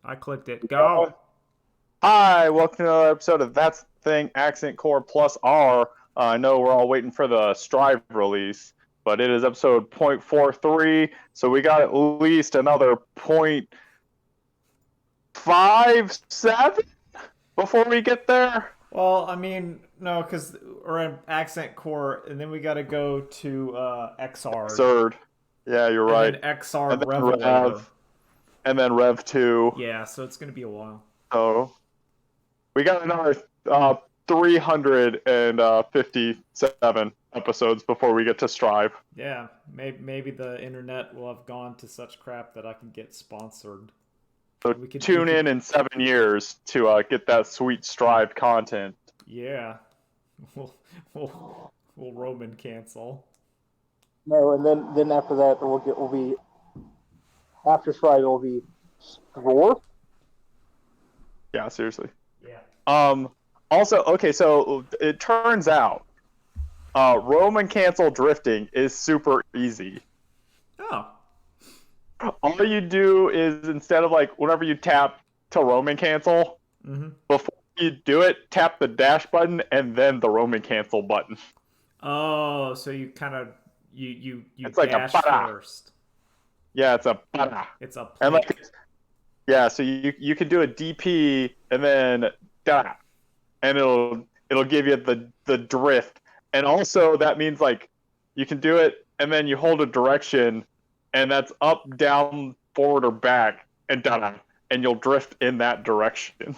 I clicked it. Go. Hi, welcome to another episode of That's the Thing Accent Core Plus R. I know we're all waiting for the Strive release, but it is episode 0.43, so we got at least another 0.57 before we get there. Well, I mean, no, because we're in accent core, and then we got to go to XR'd, Absurd. Yeah, you're and right. then And XR'd then Revelator. and then Rev 2. Yeah, so it's gonna be a while. So we got another 357 episodes before we get to Strive. Yeah, maybe the internet will have gone to such crap that I can get sponsored. So We tune could, in 7 years to get that sweet Strive content. yeah, we'll we'll Roman cancel. No, and then after that we'll be after Friday will be Roar. Yeah, seriously. Yeah. Also, okay, so it turns out Roman cancel drifting is super easy. Oh. All you do is instead of like whenever you tap to Roman cancel, Mm-hmm. before you do it, tap the dash button and then the Roman cancel button. Oh, so you kind of you It's like a dash para. first. Yeah, it's a para. It's a And plank. like yeah, so you can do a DP and then da, and it'll give you the drift. And also that means like you can do it and then you hold a direction and that's up, down, forward or back and da, and you'll drift in that direction.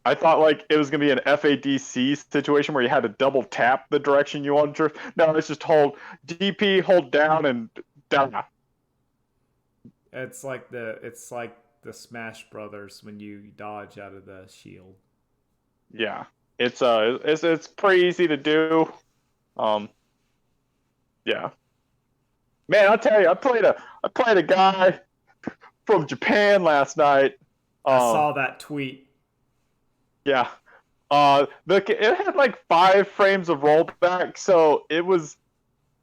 I thought like it was gonna be an FADC situation where you had to double tap the direction you want to drift. No, it's just hold DP, hold down and da. It's like the Smash Brothers when you dodge out of the shield. Yeah. It's pretty easy to do. Um yeah. Man, I'll tell you, I played a guy from Japan last night. I Um, saw that tweet. yeah. It had like 5 frames of rollback, so it was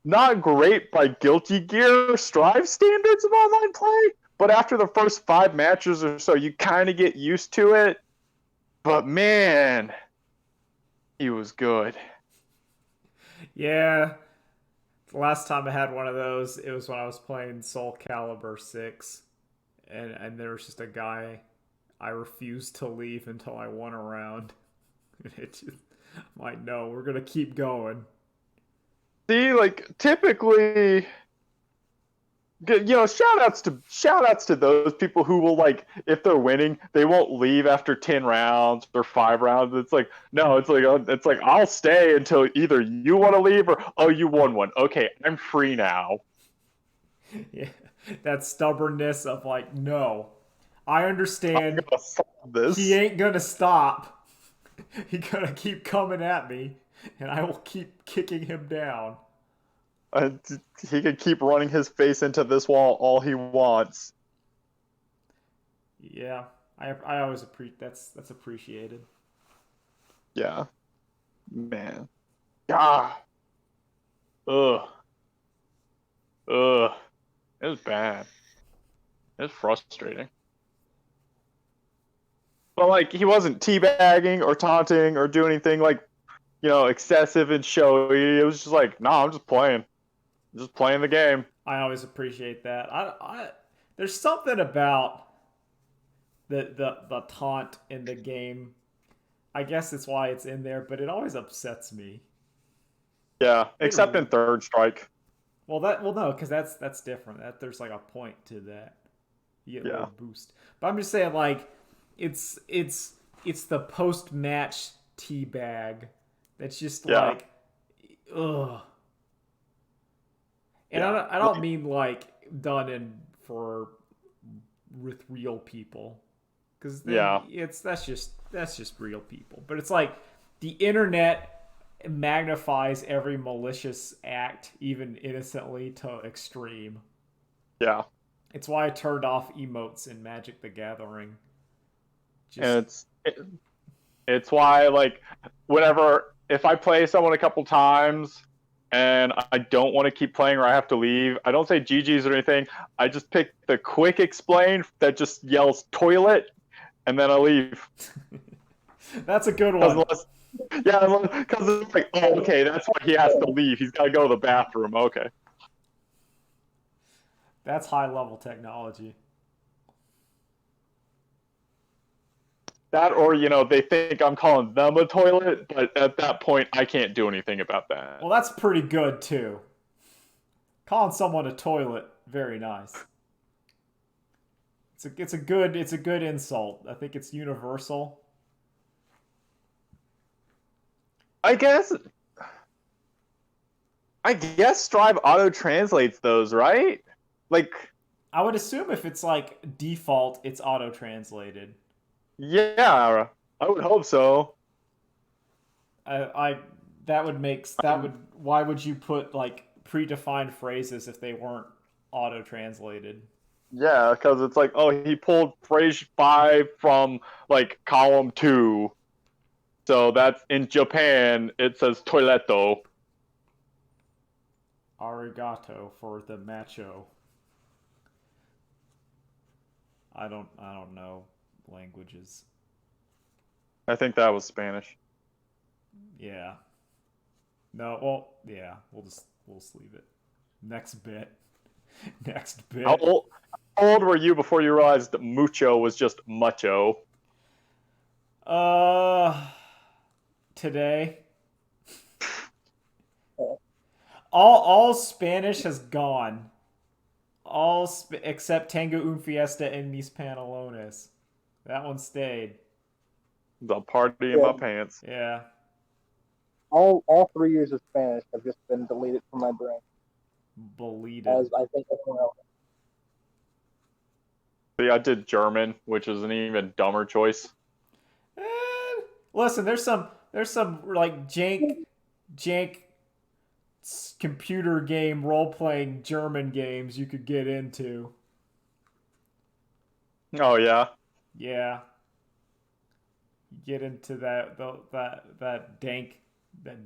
not great by Guilty Gear Strive standards of online play. But after the first 5 matches or so, you kind of get used to it. But man, he was good. Yeah, the last time I had one of those, it was when I was playing Soul Calibur 6, and there was just a guy. I refused to leave until I won a round. It just, I'm like, no, we're gonna keep going. See, like typically, shout outs to those people who will like if they're winning they won't leave after 10 rounds or 5 rounds. It's like no, it's like I'll stay until either you want to leave or oh you won one, okay, I'm free now. Yeah, that stubbornness of like, no, I I'm understand. gonna solve He this. ain't gonna stop. He gonna keep coming at me, and I will keep kicking him down. And he can keep running his face into this wall all he wants. Yeah, I always appreciate that's appreciated. Yeah, man. Ah, ugh, ugh, it was bad. It was frustrating. But like he wasn't teabagging or taunting or doing anything like excessive and showy. It was just like, no, I'm just playing the game. I always appreciate that. There's something about the taunt in the game. I guess it's why it's in there, but it always upsets me. Yeah, It except in Third Strike. well no, because that's different. That there's like a point to that. You get a Yeah, little boost. But I'm just saying, like, it's the post match teabag that's just yeah, like, ugh. And yeah, I don't mean like done in for with real people, because then yeah, that's just real people. But it's like the internet magnifies every malicious act, even innocently, to extreme. yeah. It's why I turned off emotes in Magic the Gathering. Just And it's why like whenever if I play someone a couple times and I don't want to keep playing or I have to leave, I don't say GG's or anything. I just pick the quick explain that just yells toilet, and then I leave. That's a good one. Because it's like, oh, okay, that's why he has to leave. He's got to go to the bathroom. Okay. That's high level technology. That, or, they think I'm calling them a toilet, but at that point, I can't do anything about that. Well, that's pretty good too. Calling someone a toilet, very nice. It's a good insult. I think it's universal. I guess Strive auto translates those, right? Like, I would assume if it's like default, it's auto translated. yeah, I would hope so. Why would you put like predefined phrases if they weren't auto translated? Yeah, because it's like, oh, he pulled phrase 5 from like column 2. So that's in Japan, it says toiletto. Arigato for the macho. I don't know languages. I think that was Spanish. Yeah. No, well, yeah, we'll just leave it. Next bit. Next bit. How old were you before you realized that mucho was just mucho? Today. All Spanish has gone. Except Tango Un Fiesta and Mis Pantalones. That one stayed. The party in my pants. Yeah. All 3 years of Spanish have just been deleted from my brain. Deleted. As I think everyone else. See, I did German, which is an even dumber choice. Listen, there's some like jank computer game role playing German games you could get into. Oh yeah. Yeah. You get into that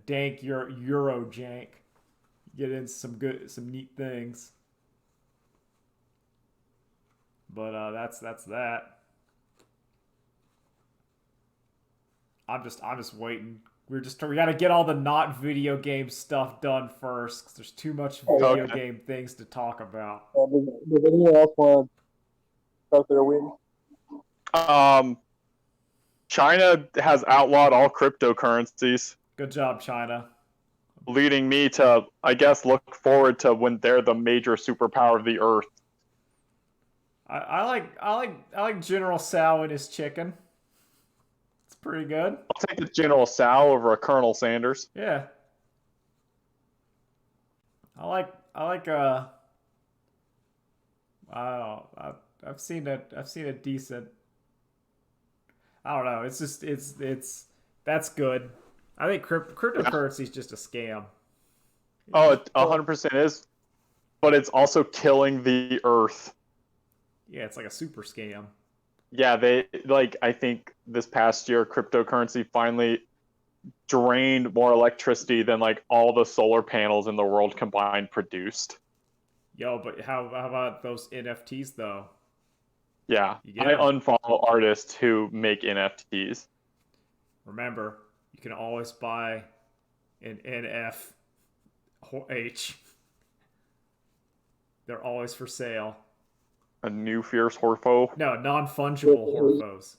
dank Euro jank. You get into some neat things. But that's that. I'm just waiting. We got to get all the not video game stuff done first, because there's too much video game things to talk about. Does anyone else want to start their win? China has outlawed all cryptocurrencies. Good job, China. Leading me to, I guess, look forward to when they're the major superpower of the Earth. I like General Tsao and his chicken. It's pretty good. I'll take the General Tsao over a Colonel Sanders. Yeah. I don't know. I've seen a decent. I don't know. It's that's good. I think cryptocurrency is just a scam. Oh, it 100% is, but it's also killing the Earth. Yeah, it's like a super scam. Yeah, I think this past year cryptocurrency finally drained more electricity than like all the solar panels in the world combined produced. Yo, but how about those NFTs though? Yeah, I unfollow artists who make NFTs. Remember, you can always buy an NFH. They're always for sale. A new fierce Horfo? No, non-fungible Horfos.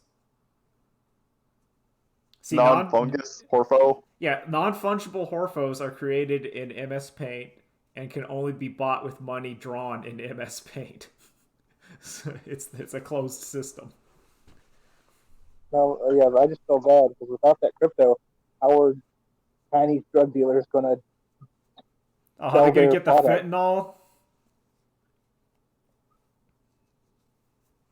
See, non-fungus Horfo? Yeah, non-fungible Horfos are created in MS Paint and can only be bought with money drawn in MS Paint. So it's a closed system. No, yeah, but I just feel bad because without that crypto, our Chinese drug dealer is going to. Oh, they're going to get the fentanyl?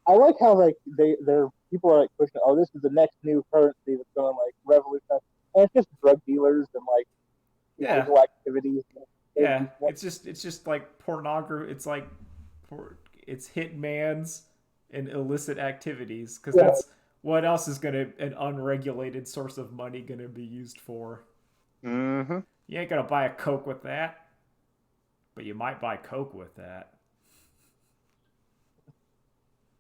I like how like they're people are like pushing, oh, this is the next new currency that's going to like revolutionize. And it's just drug dealers and like illegal activities. Yeah, it's just like pornography. It's like it's hitman's and illicit activities, because that's what else is an unregulated source of money gonna be used for? Mm-hmm. You ain't gonna buy a Coke with that, but you might buy Coke with that.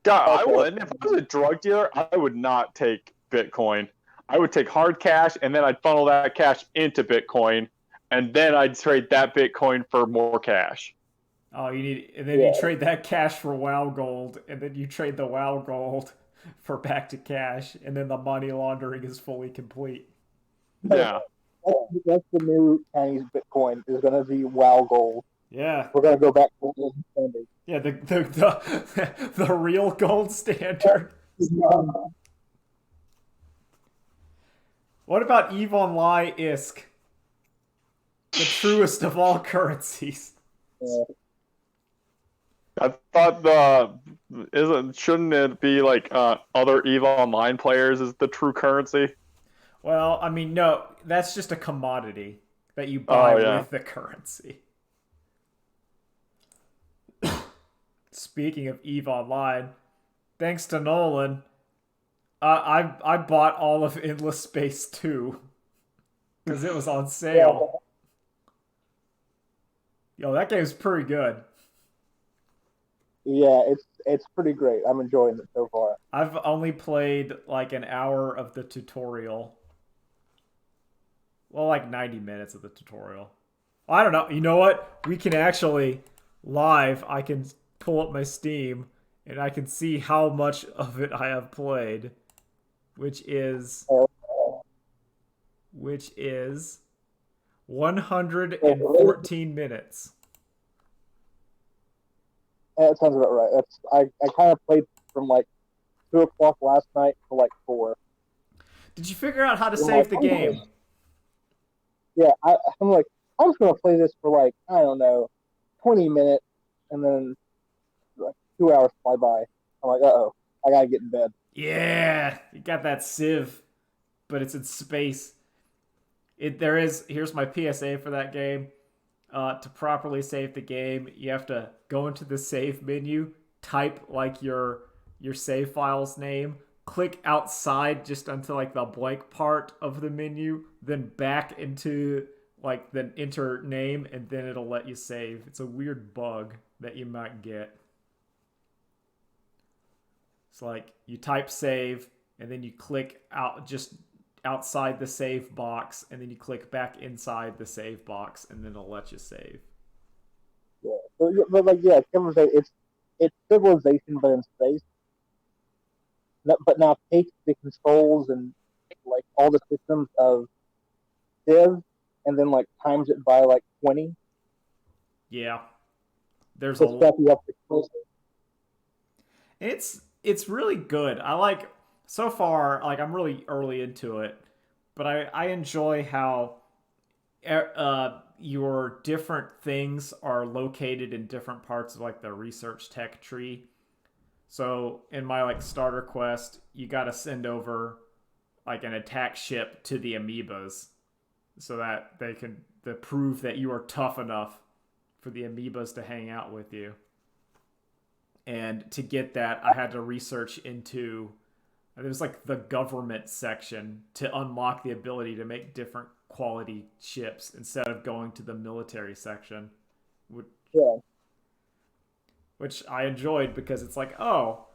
God, I Okay. wouldn't. If I was a drug dealer, I would not take Bitcoin. I would take hard cash, and then I'd funnel that cash into Bitcoin, and then I'd trade that Bitcoin for more cash. Oh, and then you Yeah. trade that cash for WoW gold, and then you trade the WoW gold for back to cash, and then the money laundering is fully complete. Yeah. That's the new Chinese Bitcoin is going to be WoW Gold. Yeah, We're going to go back to the standard. yeah, the real gold standard. What about Eve Online ISK, the truest of all currencies? Yeah. I thought shouldn't it be like other EVE Online players is the true currency? Well, I mean, no, that's just a commodity that you buy Oh yeah. with the currency. Speaking of Eve Online, thanks to Nolan, I bought all of Endless Space 2 because it was on sale. Yo, that game's pretty good. Yeah, it's pretty great. I'm enjoying it so far. I've only played like an hour of the tutorial. Well, like 90 minutes of the tutorial. I don't know. You know what? We can actually live. I can pull up my Steam and I can see how much of it I have played, which is Uh, 114 minutes. that sounds about right. I kind of played from like 2 o'clock last night to like 4. Did you figure out how to save the game? Yeah, I'm like, I'm just gonna play this for like, I don't know, 20 minutes, and then like 2 hours fly by. I'm like, oh, I gotta get in bed. Yeah, you got that Civ, but it's in space. Here's my PSA for that game. To properly save the game, you have to go into the save menu, type like your save file's name, click outside just until like the blank part of the menu, then back into like then enter name, and then it'll let you save. It's a weird bug that you might get. It's like you type save and then you click out just outside the save box, and then you click back inside the save box, and then it'll let you save. Yeah, but like, yeah, it's civilization, but in space. But now take the controls and like all the systems of Civ, and then like times it by like 20 Yeah, there's to a step you up to closer. it's really good. I like so far, like I'm really early into it, but I enjoy how your different things are located in different parts of like the research tech tree. So in my like starter quest, you got to send over like an attack ship to the amoebas so that they can to prove that you are tough enough for the amoebas to hang out with you. And to get that, I had to research into it was like the government section to unlock the ability to make different quality ships instead of going to the military section, which, Yeah, which I enjoyed because it's like, oh,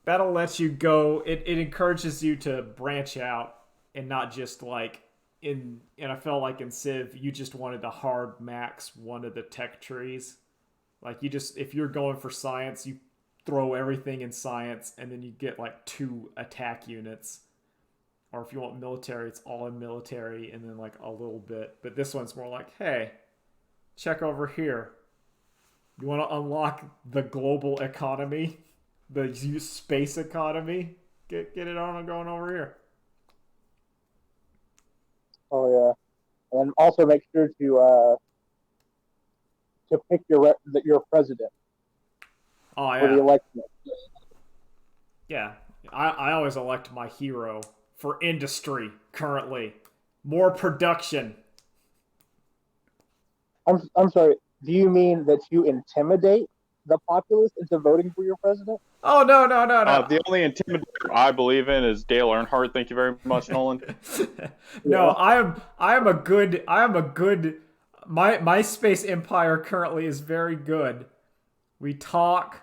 that'll let you go. It encourages you to branch out and not just like and I felt like in Civ, you just wanted to hard max one of the tech trees. Like you just if you're going for science, you throw everything in science and then you get like 2 attack units. Or if you want military, it's all in military and then like a little bit. But this one's more like, hey, check over here. You want to unlock the global economy, the space economy? Get it on and going over here. oh yeah, and also make sure to pick your president Oh for the yeah, election. yeah. I always elect my hero for industry currently. More production. I'm sorry. Do you mean that you intimidate the populace into voting for your president? Oh no. The only intimidator I believe in is Dale Earnhardt. Thank you very much, Nolan. No, I am a good my space empire currently is very good. We talk,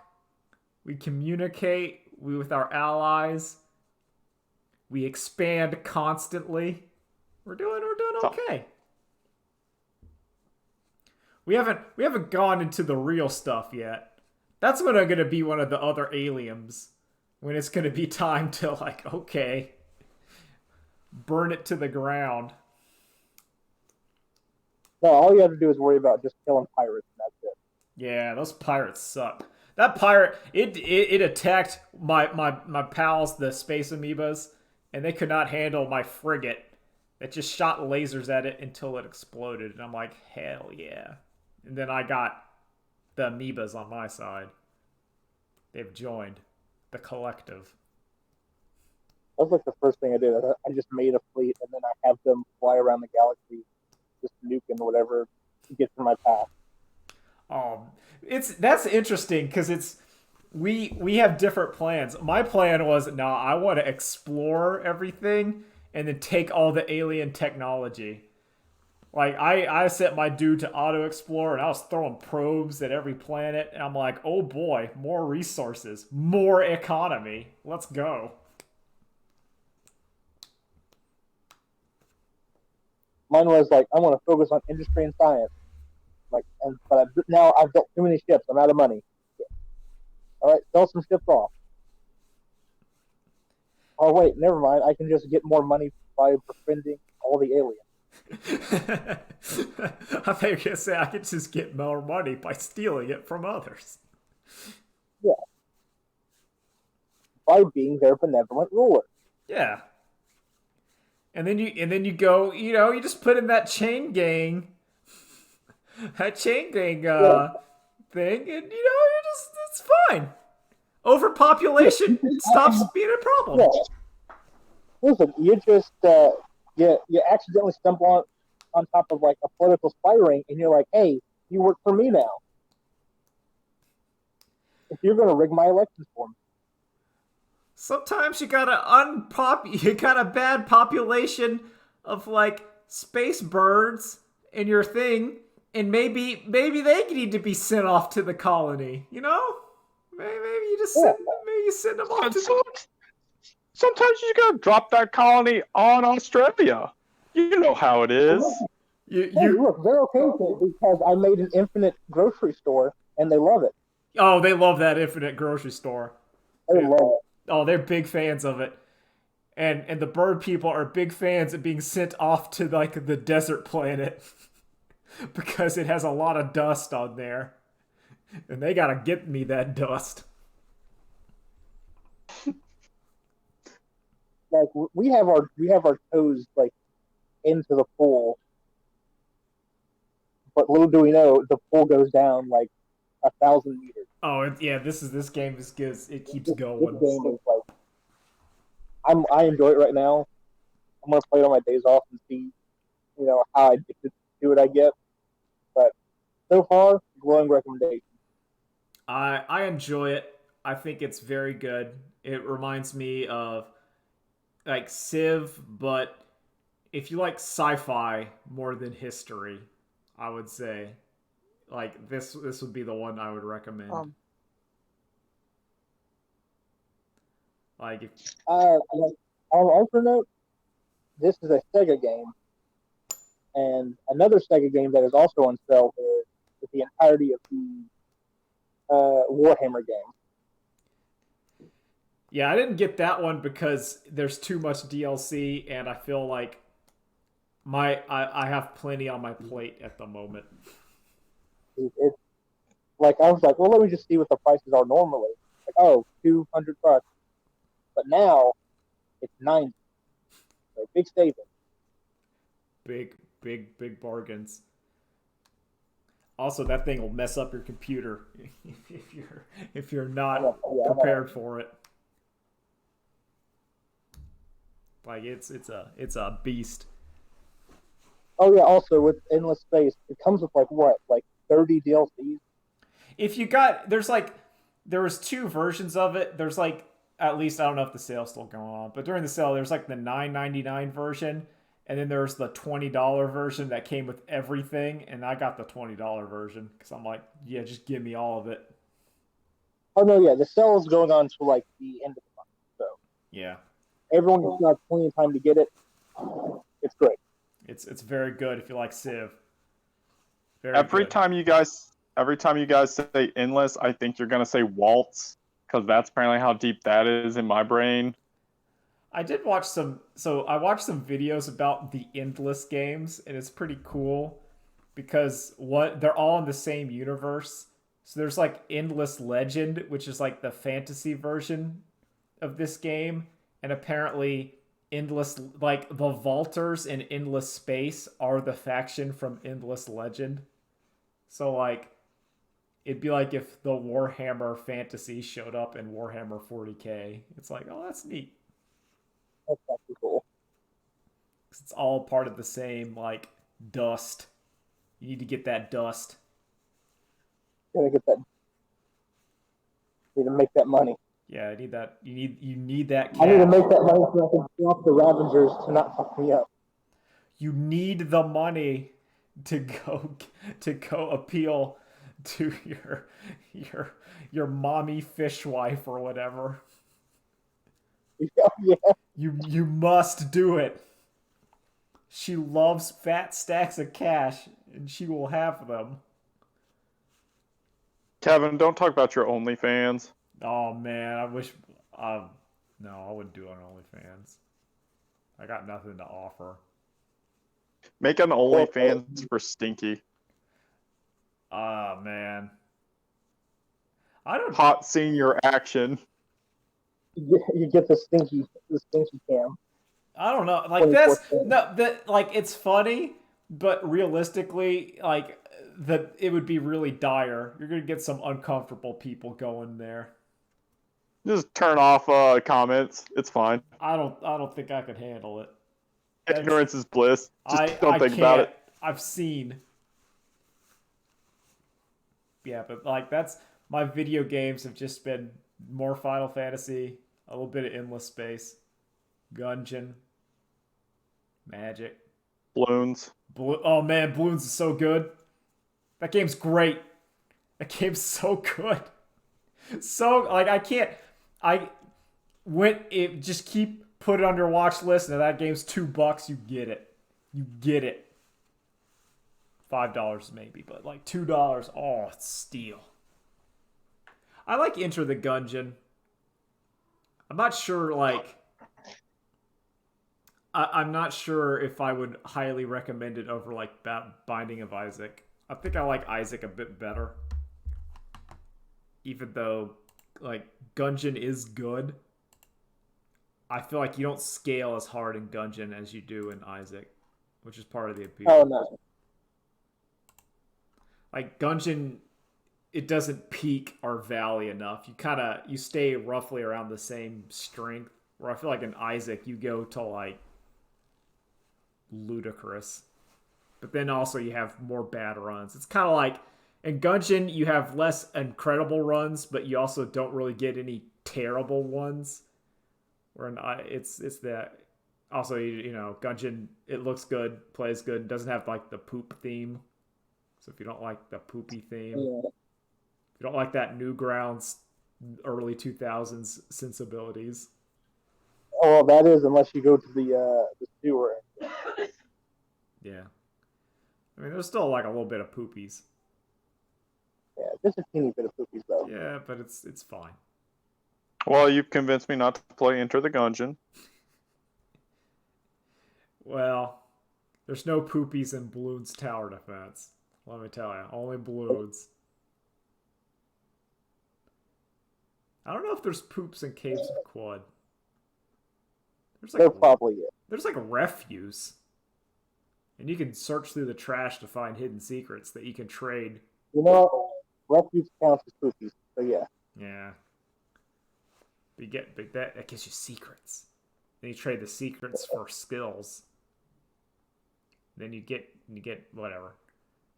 we communicate with our allies. We expand constantly. We're doing okay. We haven't gone into the real stuff yet. That's when I'm gonna be one of the other aliens. When it's gonna be time to like, okay, burn it to the ground. No, all you have to do is worry about just killing pirates, and that's it. Yeah, those pirates suck. That pirate, it attacked my pals, the space amoebas, and they could not handle my frigate. It just shot lasers at it until it exploded, and I'm like, hell yeah. And then I got the amoebas on my side. They've joined the collective. That was like the first thing I did. I just made a fleet, and then I have them fly around the galaxy, just nuking whatever gets in my path. That's interesting because we have different plans. My plan was, I want to explore everything and then take all the alien technology. Like I set my dude to auto explore and I was throwing probes at every planet and I'm like, oh boy, more resources, more economy. Let's go. Mine was like, I want to focus on industry and science. Like, now I've built too many ships. I'm out of money. All right, sell some ships off. Oh wait, never mind. I can just get more money by befriending all the aliens. I thought you were gonna say I could just get more money by stealing it from others. Yeah. By being their benevolent ruler. Yeah. And then you go, you just put in that chain gang thing, and it's fine. Overpopulation stops being a problem. Yeah. Listen, you just you accidentally stumble on top of like a political spy ring, and you're like, hey, you work for me now. If you're gonna rig my elections for me. Sometimes you got a bad population of like space birds in your thing, and maybe they need to be sent off to the colony. Maybe you just send them off to. Sometimes you gotta drop that colony on Australia. You know how it is. Look, they're okay with it because I made an infinite grocery store and they love it. Oh, they love that infinite grocery store. They love it. Oh, they're big fans of it. And the bird people are big fans of being sent off to like the desert planet because it has a lot of dust on there. And they gotta get me that dust. Like we have our toes like into the pool, but little do we know the pool goes down like 1,000 meters. Oh yeah, this game is good. It keeps going. This game is like I enjoy it right now. I'm gonna play it on my days off and see, how addicted to it I get. But so far, glowing recommendation. I enjoy it. I think it's very good. It reminds me of like Civ, but if you like sci-fi more than history, I would say like this would be the one I would recommend. On if also note, this is a Sega game, and another Sega game that is also on sale is the entirety of the Warhammer game. Yeah, I didn't get that one because there's too much DLC, and I feel like I have plenty on my plate at the moment. It's like I was like, well, let me just see what the prices are normally. Like, $200, but now it's $90. So big savings. Big bargains. Also, that thing will mess up your computer if you're not prepared for it. Like it's a beast. Oh yeah. Also, with Endless Space, it comes with like 30 DLCs. If you got there was two versions of it. There's like at least I don't know if the sale's still going on, but during the sale there's like the $9.99 version, and then there's the $20 version that came with everything, and I got the $20 version because I'm like, yeah, just give me all of it. Oh no, yeah, the sale is going on till like the end of the month, so Yeah, everyone has got plenty of time to get it. It's great. it's very good if you like Civ. Very Every good. time you guys say endless, I think you're gonna say waltz, because that's apparently how deep that is in my brain. I did watch I watched some videos about the Endless games, and it's pretty cool because they're all in the same universe. So there's like Endless Legend, which is like the fantasy version of this game, and apparently Endless like the Vaulters in Endless Space are the faction from Endless Legend. So like it'd be like if the Warhammer Fantasy showed up in Warhammer 40K. It's like, oh, that's neat. That's actually cool. It's all part of the same like dust. You need to get that dust. Gotta get that. Need to make that money. Yeah, I need that. You need that cash. I need to make that money so I can stop the Ravengers to not fuck me up. You need the money to go appeal to your mommy fishwife or whatever. Yeah. You must do it. She loves fat stacks of cash, and she will have them. Kevin, don't talk about your OnlyFans. Oh man, I wish. No, I wouldn't do it on OnlyFans. I got nothing to offer. Make an OnlyFans for Stinky. Ah man, I don't. Hot senior action. You get the stinky cam. I don't know. Like that's 24/7. no. That like it's funny, but realistically, like it would be really dire. You're gonna get some uncomfortable people going there. Just turn off comments. It's fine. I don't think I could handle it. Ignorance is bliss. Just don't I think about can't. it. I've seen. Yeah, but like that's my video games have just been more Final Fantasy, a little bit of Endless Space, Gungeon, Magic. Balloons. Oh man, Balloons is so good. That game's great. That game's so good. So like I went it just keep put it on your watch list, and if that game's $2, you get it. You get it. $5 maybe, but like $2, oh, it's steal. I like Enter the Gungeon. I'm not sure like I'm not sure if I would highly recommend it over like Binding of Isaac. I think I like Isaac a bit better. Even though like Gungeon is good, I feel like you don't scale as hard in Gungeon as you do in Isaac, which is part of the appeal. Oh no. Like Gungeon, it doesn't peak or valley enough. You stay roughly around the same strength. Where I feel like in Isaac you go to like ludicrous, but then also you have more bad runs. It's kind of like in Gungeon you have less incredible runs, but you also don't really get any terrible ones. Where it's that also you know Gungeon, it looks good, plays good, doesn't have like the poop theme. So if you don't like the poopy theme, Yeah. if you don't like that Newgrounds early 2000s sensibilities, Oh, well, that is unless you go to the sewer. yeah. I mean, there's still like a little bit of poopies. Yeah, just a teeny bit of poopies though. Yeah, but it's fine. Well, you've convinced me not to play Enter the Gungeon. Well, there's no poopies in Balloons Tower Defense. Let me tell you, only balloons. I don't know if there's poops in Caves of Quad. There probably is. There's like refuse, and you can search through the trash to find hidden secrets that you can trade. You know, refuse counts as poopies. So yeah. Yeah. But that gives you secrets. Then you trade the secrets for skills. Then you get whatever.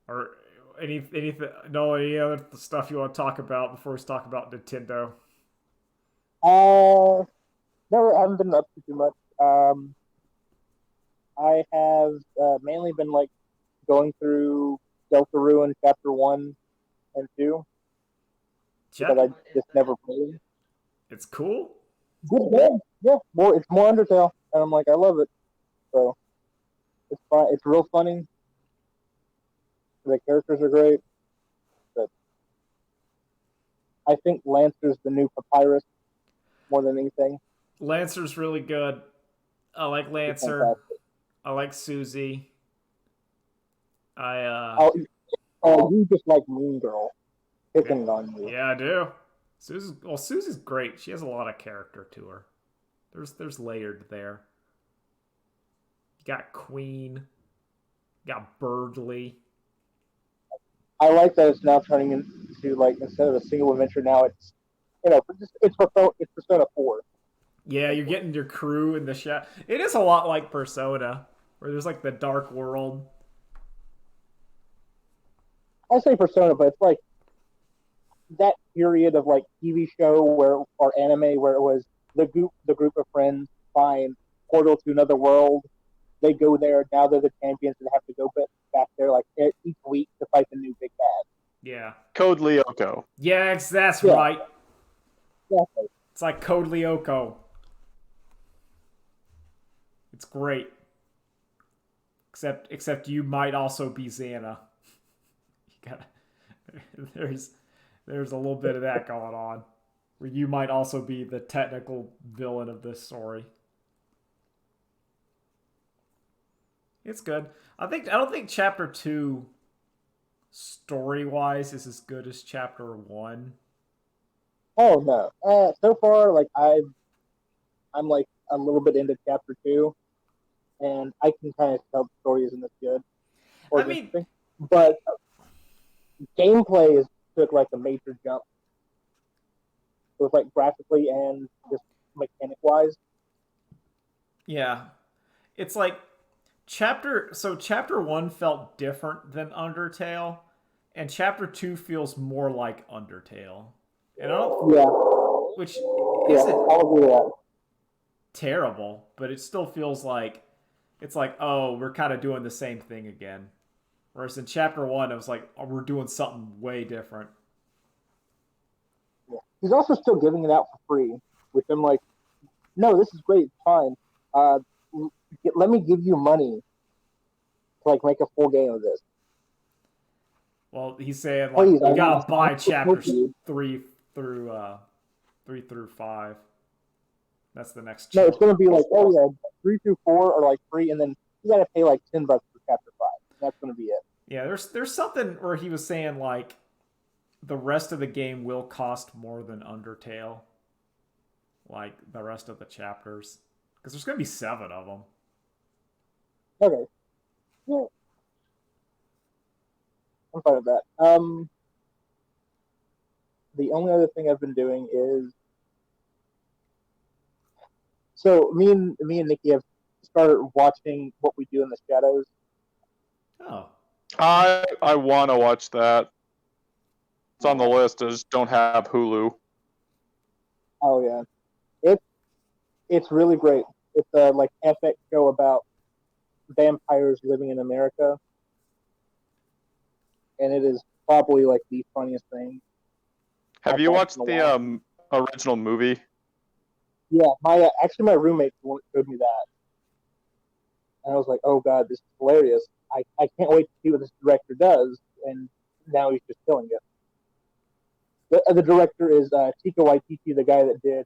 Or anything? No, any other stuff you want to talk about before we talk about Nintendo? Uh, no, I haven't been up to too much. I have mainly been like going through Deltarune Chapter 1 and 2 that I just never played. It's cool. Good game. Yeah, it's more Undertale, and I'm like, I love it. So it's fun. It's real funny. The characters are great. But I think Lancer's the new Papyrus more than anything. Lancer's really good. I like Lancer. I like Susie. You just like Mean Girl picking on you. Yeah, I do. Susie's great. She has a lot of character to her. There's layered there. You got Queen. You got Birdly. I like that it's now turning into like instead of a single adventure, now it's it's Persona 4. Yeah, you're getting your crew in the shot. It is a lot like Persona, where there's like the dark world. I say Persona, but it's like that period of like TV show or anime where it was the group of friends find portal to another world. They go there. Now they're the champions and have to go back there like each week to fight the new big bad. Yeah. Code Lyoko. Yeah, that's right. Exactly. It's like Code Lyoko. It's great. Except you might also be Xana. You gotta, there's a little bit of that going on, where you might also be the technical villain of this story. It's good. I don't think chapter 2 story-wise is as good as chapter 1. Oh no. So far, like I'm like a little bit into chapter 2, and I can kind of tell the story isn't as good. But gameplay took like a major jump. It was like graphically and just mechanic wise. Yeah, it's like chapter 1 felt different than Undertale, and chapter 2 feels more like Undertale. And I don't, which isn't terrible, but it still feels like it's like, oh, we're kind of doing the same thing again. Whereas in chapter 1, it was like, oh, we're doing something way different. Yeah. He's also still giving it out for free, which I'm like, no, this is great, fine. Let me give you money to like make a full game of this. Well, he's saying like, you gotta buy chapters 3 through 5. That's the next chapter. No, it's gonna be like, 3 through 4 are like free, and then you gotta pay like $10 for chapter 5. That's gonna be it. Yeah, there's something where he was saying like the rest of the game will cost more than Undertale, like the rest of the chapters, because there's gonna be 7 of them. Okay. Yeah. I'm fine with that. The only other thing I've been doing is so me and Nikki have started watching What We Do in the Shadows. Oh. I want to watch that. It's on the list. I just don't have Hulu. Oh yeah, it's really great. It's a like FX show about vampires living in America, and it is probably like the funniest thing. Have you watched the original movie? Yeah, my roommate showed me that, and I was like, oh god, this is hilarious. I can't wait to see what this director does, and now he's just killing it. The director is Taika Waititi, the guy that did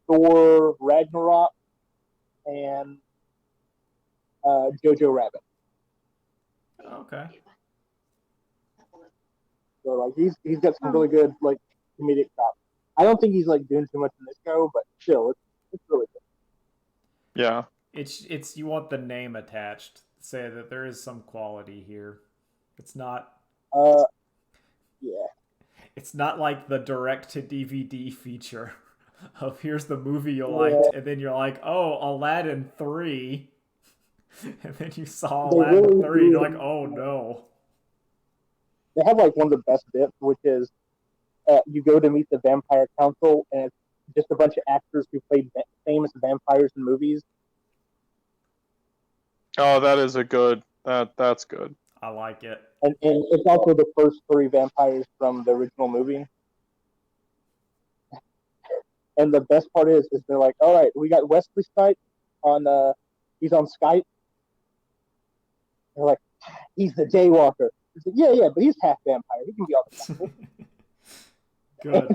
Thor Ragnarok and Jojo Rabbit. Okay. So like he's got some really good like comedic chops. I don't think he's like doing too much in this show, but still, it's really good. Yeah. It's you want the name attached, say that there is some quality here. It's not. Yeah. It's not like the direct to DVD feature of here's the movie you liked, and then you're like, oh, Aladdin 3. And then you saw Aladdin 3, and you're like, oh no. they have like one of the best bits, which is you go to meet the vampire council, and it's just a bunch of actors who played famous vampires in movies. Oh, that is a good. That's good. I like it. And it's also the first three vampires from the original movie. And the best part is they're like, all right, we got Wesley Snipes on, he's on Skype. They're like, he's the Daywalker. He's like, yeah, but he's half vampire. He can be on the council. Good.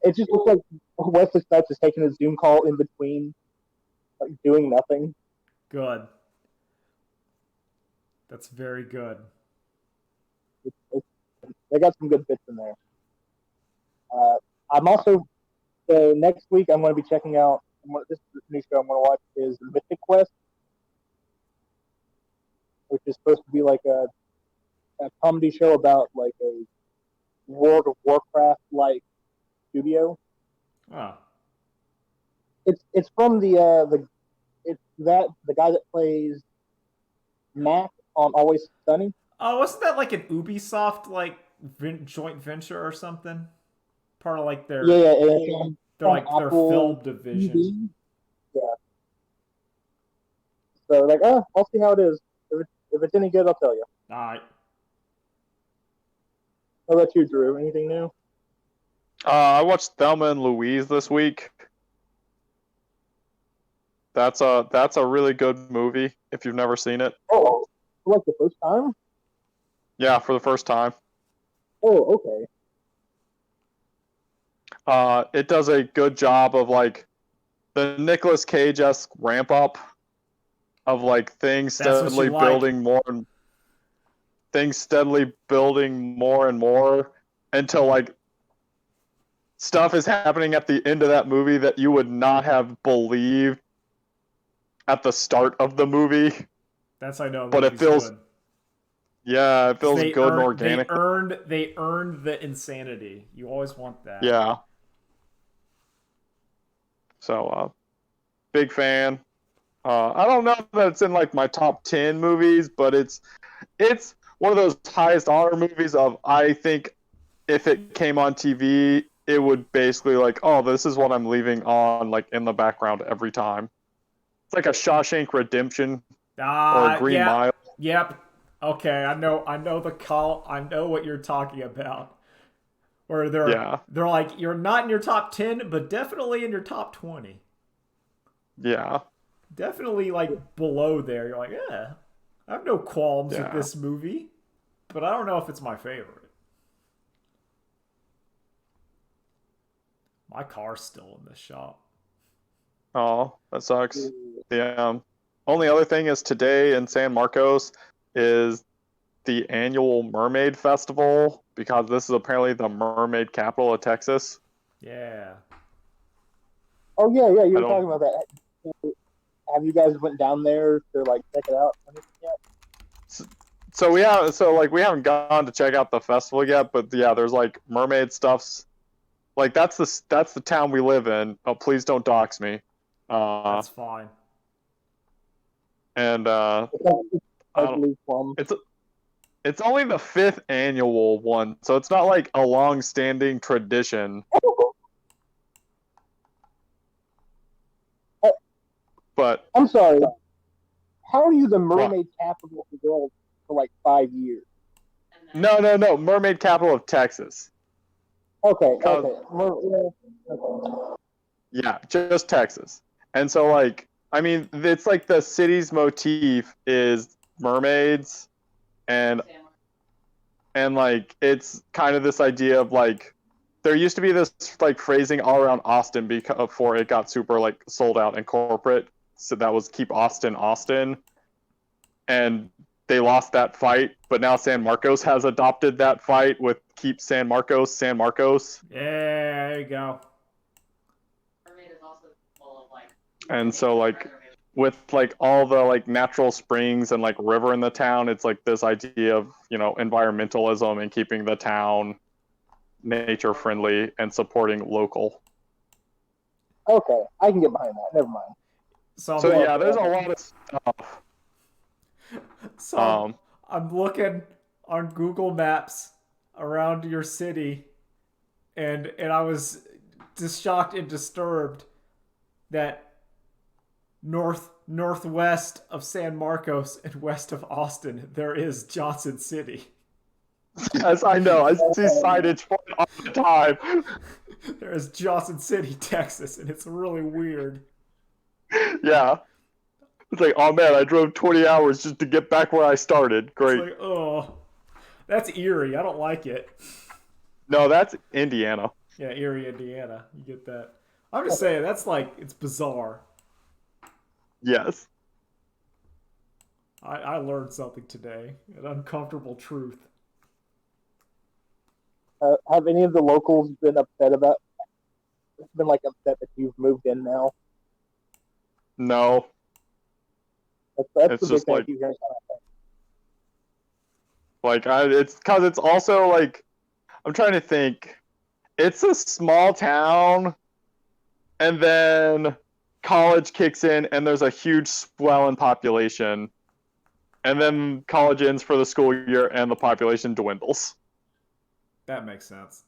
It just looks like Wesley Snipes is taking a Zoom call in between, like doing nothing. Good. That's very good. They got some good bits in there. I'm also next week I'm going to be checking out. This new show I'm going to watch is Mythic Quest, which is supposed to be like a comedy show about like a World of Warcraft like studio. Oh. It's from the guy that plays Mac on Always Sunny. Oh, wasn't that like an Ubisoft like joint venture or something? Part of like their Yeah, their like their Apple film division. TV. Yeah. So like, I'll see how it is. If it's any good, I'll tell you. All right. How about you, Drew? Anything new? I watched Thelma and Louise this week. That's a really good movie if you've never seen it. Oh, like the first time? Yeah, for the first time. Oh, okay. It does a good job of like the Nicolas Cage-esque ramp up of like things steadily building more and things steadily building more and more until like stuff is happening at the end of that movie that you would not have believed at the start of the movie. That's how I know. But it feels good. Yeah, it feels good and organic. They earned the insanity. You always want that. Yeah. So, big fan. I don't know that it's in like my top 10 movies, but it's one of those highest honor movies of I think if it came on TV, it would basically like, oh, this is what I'm leaving on like in the background every time. It's like a Shawshank Redemption or a Green Mile. Yep. Okay, I know the call. I know what you're talking about. Where they're like, you're not in your top 10, but definitely in your top 20. Yeah. Definitely like below there. You're like, yeah, I have no qualms with this movie, but I don't know if it's my favorite. My car's still in the shop. Oh, that sucks. The only other thing is today in San Marcos is the annual Mermaid Festival, because this is apparently the mermaid capital of Texas. Yeah. Oh yeah, you were talking about that. Have you guys went down there to like check it out yet? So we haven't gone to check out the festival yet, but yeah, there's like mermaid stuffs. Like that's the town we live in. Oh, please don't dox me. That's fine. And it's only the 5th annual one, so it's not like a long-standing tradition. But I'm sorry. How are you the mermaid capital of the world for like 5 years? No. Mermaid capital of Texas. Okay. Yeah, just Texas. And so, like, I mean, it's like the city's motif is mermaids, and like it's kind of this idea of like there used to be this like phrasing all around Austin before it got super like sold out and corporate. So that was keep Austin, Austin. And they lost that fight, but now San Marcos has adopted that fight with keep San Marcos, San Marcos. Yeah, there you go. And so like with like all the like natural springs and like river in the town, it's like this idea of, you know, environmentalism and keeping the town nature friendly and supporting local. Okay, I can get behind that. Never mind. So yeah, there's a lot of stuff. So I'm looking on Google Maps around your city, and I was just shocked and disturbed that northwest of San Marcos and west of Austin there is Johnson City. Yes, I know. I see signage for it all the time. There is Johnson City, Texas, and it's really weird. Yeah. It's like, oh man, I drove 20 hours just to get back where I started. Great. It's like, oh, that's Erie. I don't like it. No, that's Indiana. Yeah, Erie, Indiana. You get that. I'm just saying, that's like, it's bizarre. Yes. I learned something today. An uncomfortable truth. Have any of the locals been upset about? Been like upset that you've moved in now? No. That's It's the big just thing. like- I keep hearing. It's because it's also like, I'm trying to think. It's a small town, and then college kicks in, and there's a huge swell in population, and then college ends for the school year, and the population dwindles. That makes sense.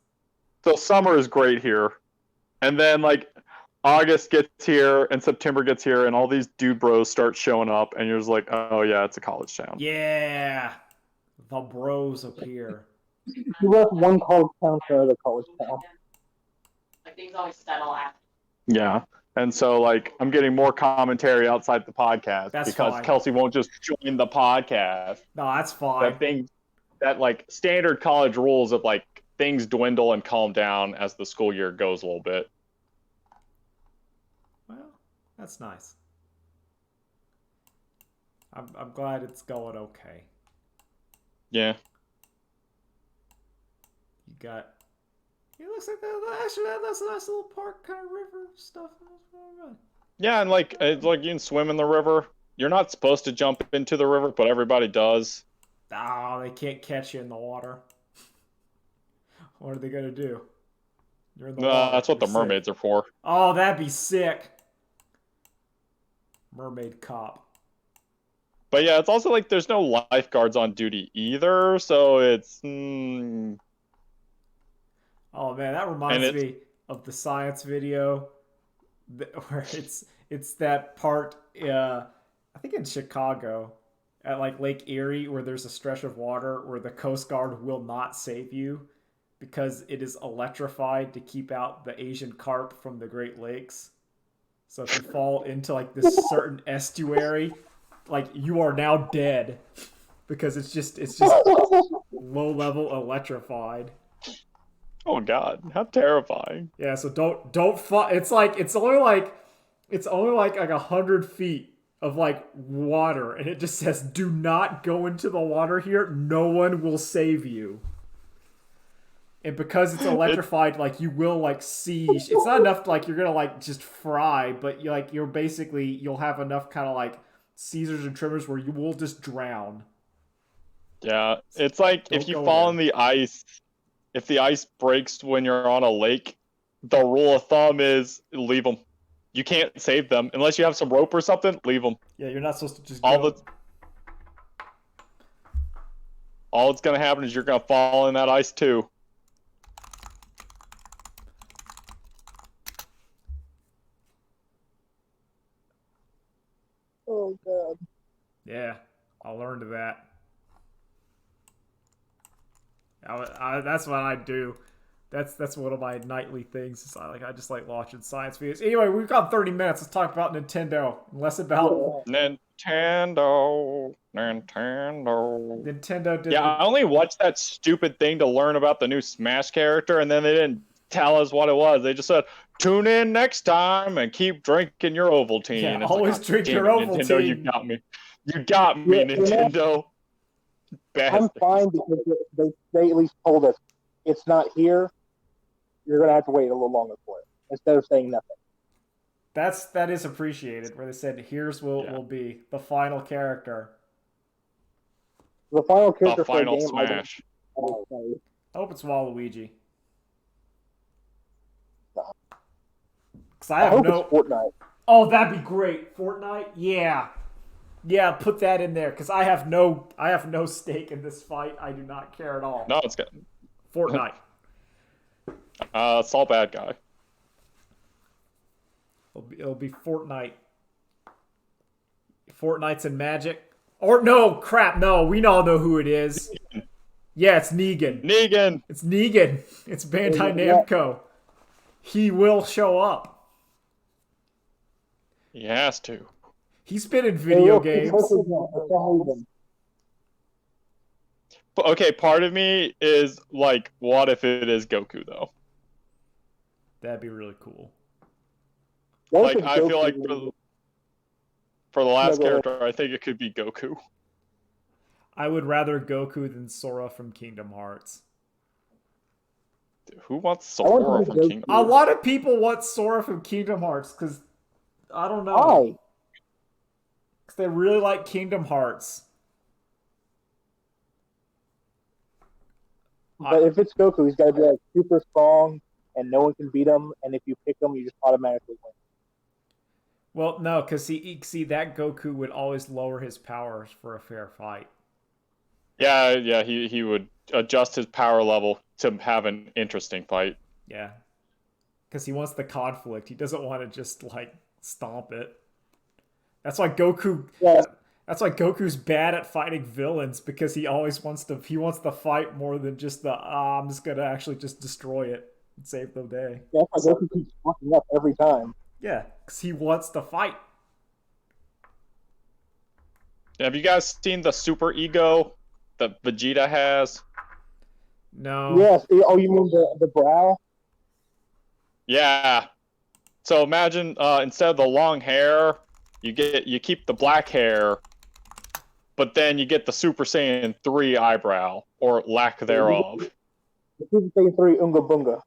So summer is great here, and then like August gets here, and September gets here, and all these dude bros start showing up, and you're just like, oh yeah, it's a college town. Yeah. The bros appear. You left one college town to another college town. Like things always settle after. Yeah. And so, like, I'm getting more commentary outside the podcast That's because fine. Kelsey won't just join the podcast. No, that's fine. That like standard college rules of like things dwindle and calm down as the school year goes a little bit. Well, that's nice. I'm glad it's going okay. Yeah. You got. It looks like actually that's a nice little park kind of river stuff. Yeah, and like it's like you can swim in the river. You're not supposed to jump into the river, but everybody does. Oh, they can't catch you in the water. What are they gonna do? You're in the water. That's what the You're sick. mermaids are for. Oh, that'd be sick. Mermaid cop. But yeah, it's also like there's no lifeguards on duty either, so it's Oh man, that reminds me of the science video where it's that part I think in Chicago at like Lake Erie where there's a stretch of water where the Coast Guard will not save you because it is electrified to keep out the Asian carp from the Great Lakes. So if you fall into like this certain estuary, like you are now dead because it's just low level electrified. oh god, how terrifying. Yeah, so don't fall. It's only like 100 feet of like water, and it just says, "Do not go into the water here. No one will save you." And because it's electrified, like you will like seize. It's not enough like you're gonna like just fry, but you'll have enough kind of like Caesars and tremors where you will just drown. Yeah, it's like Don't if you go fall there. in the ice, if the ice breaks when you're on a lake, the rule of thumb is leave them. You can't save them unless you have some rope or something. Leave them. Yeah, you're not supposed to just All go. that's gonna happen is you're gonna fall in that ice too. Oh god. Yeah, I learned that. That's what I do. That's one of my nightly things. Is I just like watching science videos. Anyway, we've got 30 minutes. Let's talk about Nintendo. Less about Nintendo. Nintendo. Did Yeah, I only watched that stupid thing to learn about the new Smash character, and then they didn't tell us what it was. They just said, "Tune in next time and keep drinking your Ovaltine." Yeah, It's always "God drink damn your it, Nintendo, Ovaltine." you got me. You got me, Yeah, Nintendo. I'm Bastard. fine because they at least told us it's not here. You're gonna have to wait a little longer for it instead of saying nothing. that is appreciated. Where they said, "Here's what will be the final character." The final The character for the final game. Smash. I hope it's Waluigi. Because I I have hope no. it's Fortnite. Oh, that'd be great. Fortnite? Yeah. Yeah, put that in there because I have no stake in this fight. I do not care at all. No, it's good. Fortnite. Saul bad guy. It'll be Fortnite. Fortnite's in Magic. Or no, crap, no. We all know who it is. Yeah, it's Negan. Negan. It's Negan. It's Bandai Namco. He will show up. He has to. He's been in video They games. will keep working on it for some reason. But okay, part of me is like, what if it is Goku though? That'd be really cool. What Like, if I feel like Goku- for the last No, go ahead. character, I think it could be Goku. I would rather Goku than Sora from Kingdom Hearts. Who wants I want Sora to from be Kingdom? A lot of people want Sora from Kingdom Hearts because I don't know. Why? Because they really like Kingdom Hearts. But if it's Goku, he's got to be like super strong, and no one can beat him. And if you pick him, you just automatically win. Well, no, because see that Goku would always lower his powers for a fair fight. Yeah, he would adjust his power level to have an interesting fight. Yeah. Because he wants the conflict. He doesn't want to just, like, stomp it. That's why Goku... Yeah. That's why Goku's bad at fighting villains, because he always wants to... He wants the fight more than just the, I'm just gonna actually just destroy it and save the day. That's why Goku keeps fucking up every time. Yeah, because he wants to fight. Have you guys seen the super ego that Vegeta has? No. Yes. Oh, you mean the brow? Yeah. So imagine instead of the long hair, you keep the black hair, but then you get the Super Saiyan 3 eyebrow or lack thereof. The Super Saiyan 3 Unga Bunga.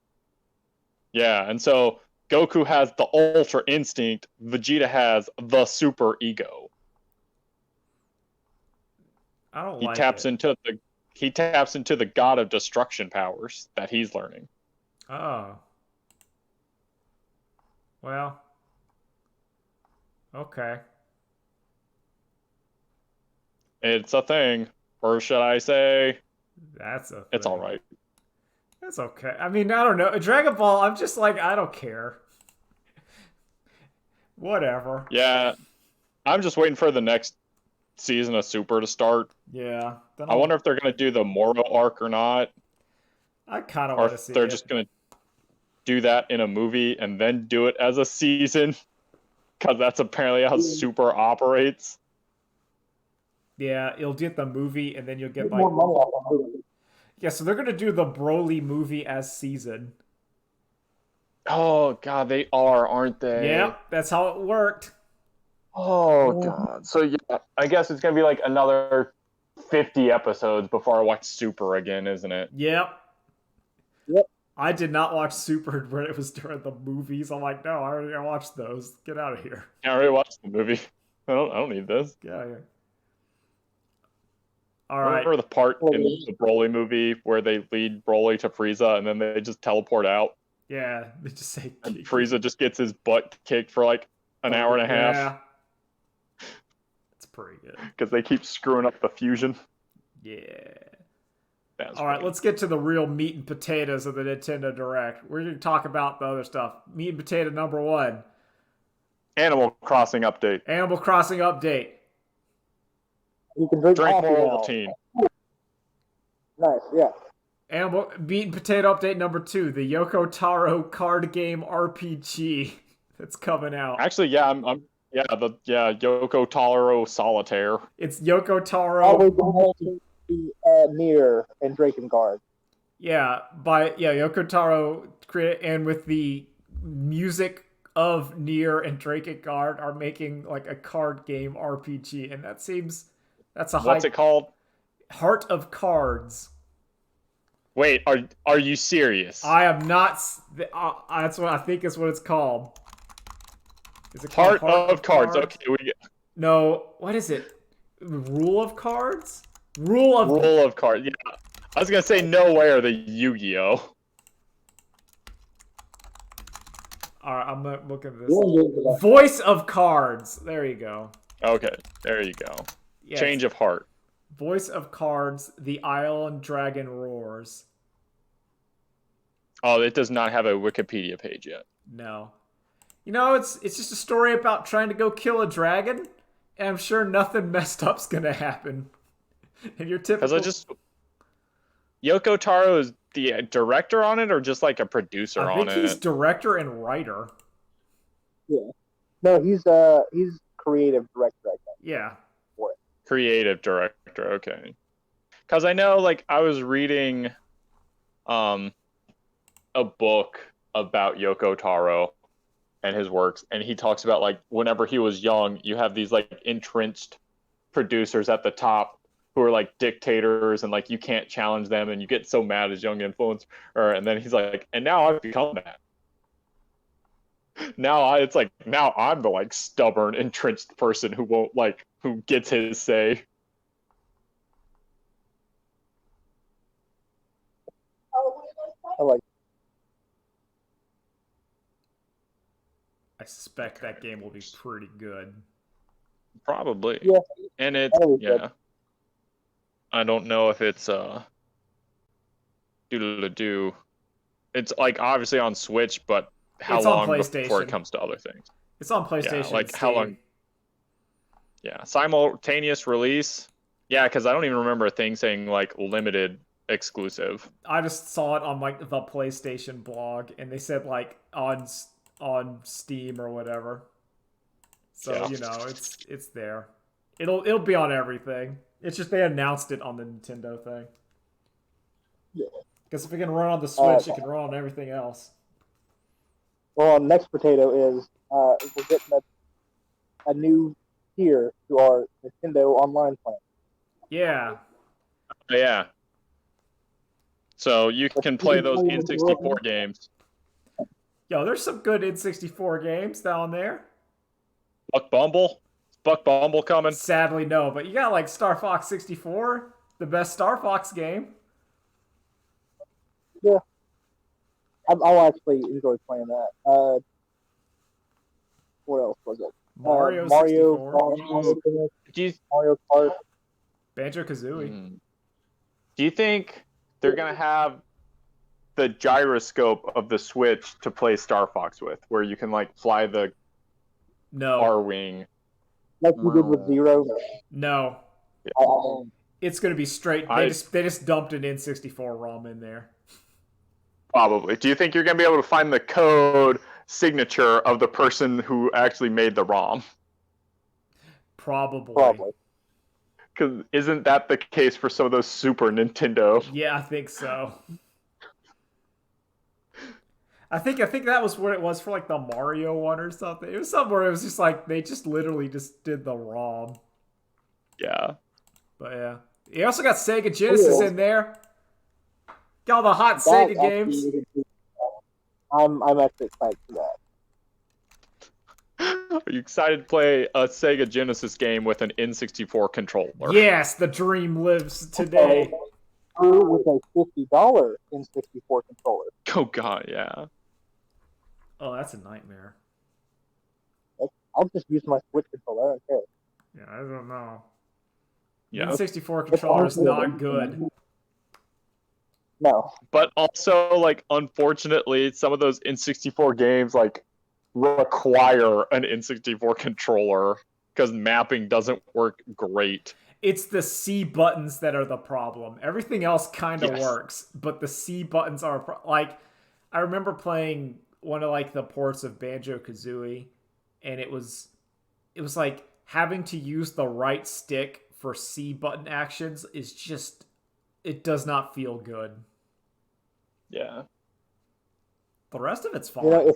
Yeah, and so Goku has the Ultra Instinct, Vegeta has the Super Ego. I don't He like taps it. into the God of Destruction powers that he's learning. Oh. Well. Okay. It's a thing, or should I say, That's a it's thing. all right. That's okay. I mean, I don't know. Dragon Ball, I'm just like, I don't care. Whatever. Yeah, I'm just waiting for the next season of Super to start. Yeah. Then I wonder if they're gonna do the Moro arc or not, I kind of or want to if see they're it. just gonna do that in a movie and then do it as a season, because that's apparently how Super operates. Yeah, you'll get the movie, and then you'll get Get like... more money off the movie. Yeah, so they're going to do the Broly movie as season. Oh god, they are, aren't they? Yeah, that's how it worked. Oh god. So yeah, I guess it's gonna be like another 50 episodes before I watch Super again, isn't it? Yep. Yep. I did not watch Super when it was during the movies. I'm like, no, I already watched those. Get out of here. I already watched the movie. I don't need this. Get out of here. All right. Remember the part in the Broly movie where they lead Broly to Frieza and then they just teleport out Yeah, they just say... and Frieza just gets his butt kicked for like an hour and a half Yeah. It's pretty good. because they keep screwing up the fusion. Yeah. That's All right, funny. let's get to the real meat and potatoes of the Nintendo Direct. We're going to talk about the other stuff. Meat and potato number 1. Animal Crossing update. Animal Crossing update. You can drink Drink coffee more now. Ovaltine. Nice, yeah. Animal meat and potato update number 2. The Yoko Taro card game RPG that's coming out. Actually, yeah, Yoko Taro Solitaire. It's Yoko Taro. Probably the Nier and Drakengard. Yeah, Yoko Taro create, and with the music of Nier and Drakengard are making like a card game RPG, and that's a high... What's it called? Heart of Cards. Wait, are you serious? I am not. That's what I think is what it's called. Is it called Heart of Cards. Okay, No, what is it? Rule of Cards? Rule of Cards. Yeah, I was gonna say no way are the Yu-Gi-Oh. All right, I'm gonna look at this. Yeah. Voice of Cards. There you go. Okay, there you go. Yes. Change of heart. Voice of Cards. The Island Dragon Roars. Oh, it does not have a Wikipedia page yet. No. You know, it's just a story about trying to go kill a dragon, and I'm sure nothing messed up's gonna happen. And your typical. Because Yoko Taro is the director on it, or just like a producer I on think he's it? director and writer. Yeah. No, he's creative director, I think. Yeah. Creative director, okay. Because I know, like, I was reading a book about Yoko Taro and his works, and he talks about, like, whenever he was young, you have these, like, entrenched producers at the top who are, like, dictators, and, like, you can't challenge them, and you get so mad as young influencer. And then he's like, and now I've become that. Now I'm the, like, stubborn, entrenched person who won't, like, who gets his say. I like. I suspect that game will be pretty good. Probably. Yeah. And it's, Probably yeah. good. I don't know if it's, doodle-doo. It's, like, obviously on Switch, but how It's on long before PlayStation. it comes to other things? It's on PlayStation. like, and how Steam. long- Yeah, simultaneous release. Yeah, because I don't even remember a thing saying, like, limited exclusive. I just saw it on like the PlayStation blog, and they said like on Steam or whatever. So Yeah. you know, it's there. It'll be on everything. It's just they announced it on the Nintendo thing. Yeah. Because if it can run on the Switch, it can run on everything else. Well, next potato is we're getting a new tier to our Nintendo Online plan. Yeah. Yeah. So you can play those N64 games. Yo, there's some good N64 games down there. Buck Bumble? Is Buck Bumble coming? Sadly, no, but you got like Star Fox 64, the best Star Fox game. Yeah, I'll actually enjoy playing that. What else was it? Mario Mario 64, Do you, Mario Kart. Banjo-Kazooie. do you think they're going to have the gyroscope of the Switch to play Star Fox with, where you can, like, fly the No. R-Wing? Like you did with Zero. No. I It's going to be straight. They just dumped an N64 ROM in there. Probably. Do you think you're going to be able to find the code signature of the person who actually made the ROM? Probably. Because isn't that the case for some of those Super Nintendo? Yeah, I think so. I think that was what it was for like the Mario one or something. It was somewhere it was just like they just literally just did the ROM. Yeah. But yeah. You also got Sega Genesis in there. Got all the hot that Sega games. I'm actually excited for that. Are you excited to play a Sega Genesis game with an N64 controller? Yes, the dream lives today. With a $50 N64 controller. Oh god, yeah. Oh, that's a nightmare. I'll just use my Switch controller. I don't care. Yeah, I don't know. Yeah. N64 controller is not good. No. But also, like, unfortunately, some of those N64 games, like, require an N64 controller because mapping doesn't work great. It's the C buttons that are the problem. Everything else kind of works, but the C buttons are like, I remember playing one of like the ports of Banjo-Kazooie, and it was like having to use the right stick for C button actions is just, it does not feel good. Yeah. The rest of it's fine. You know,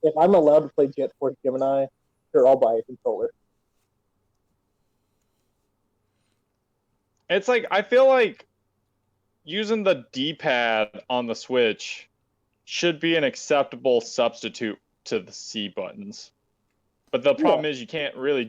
if I'm allowed to play Jet Force Gemini, sure, I'll buy a controller. It's like, I feel like using the D-pad on the Switch should be an acceptable substitute to the C buttons. But the problem is you can't really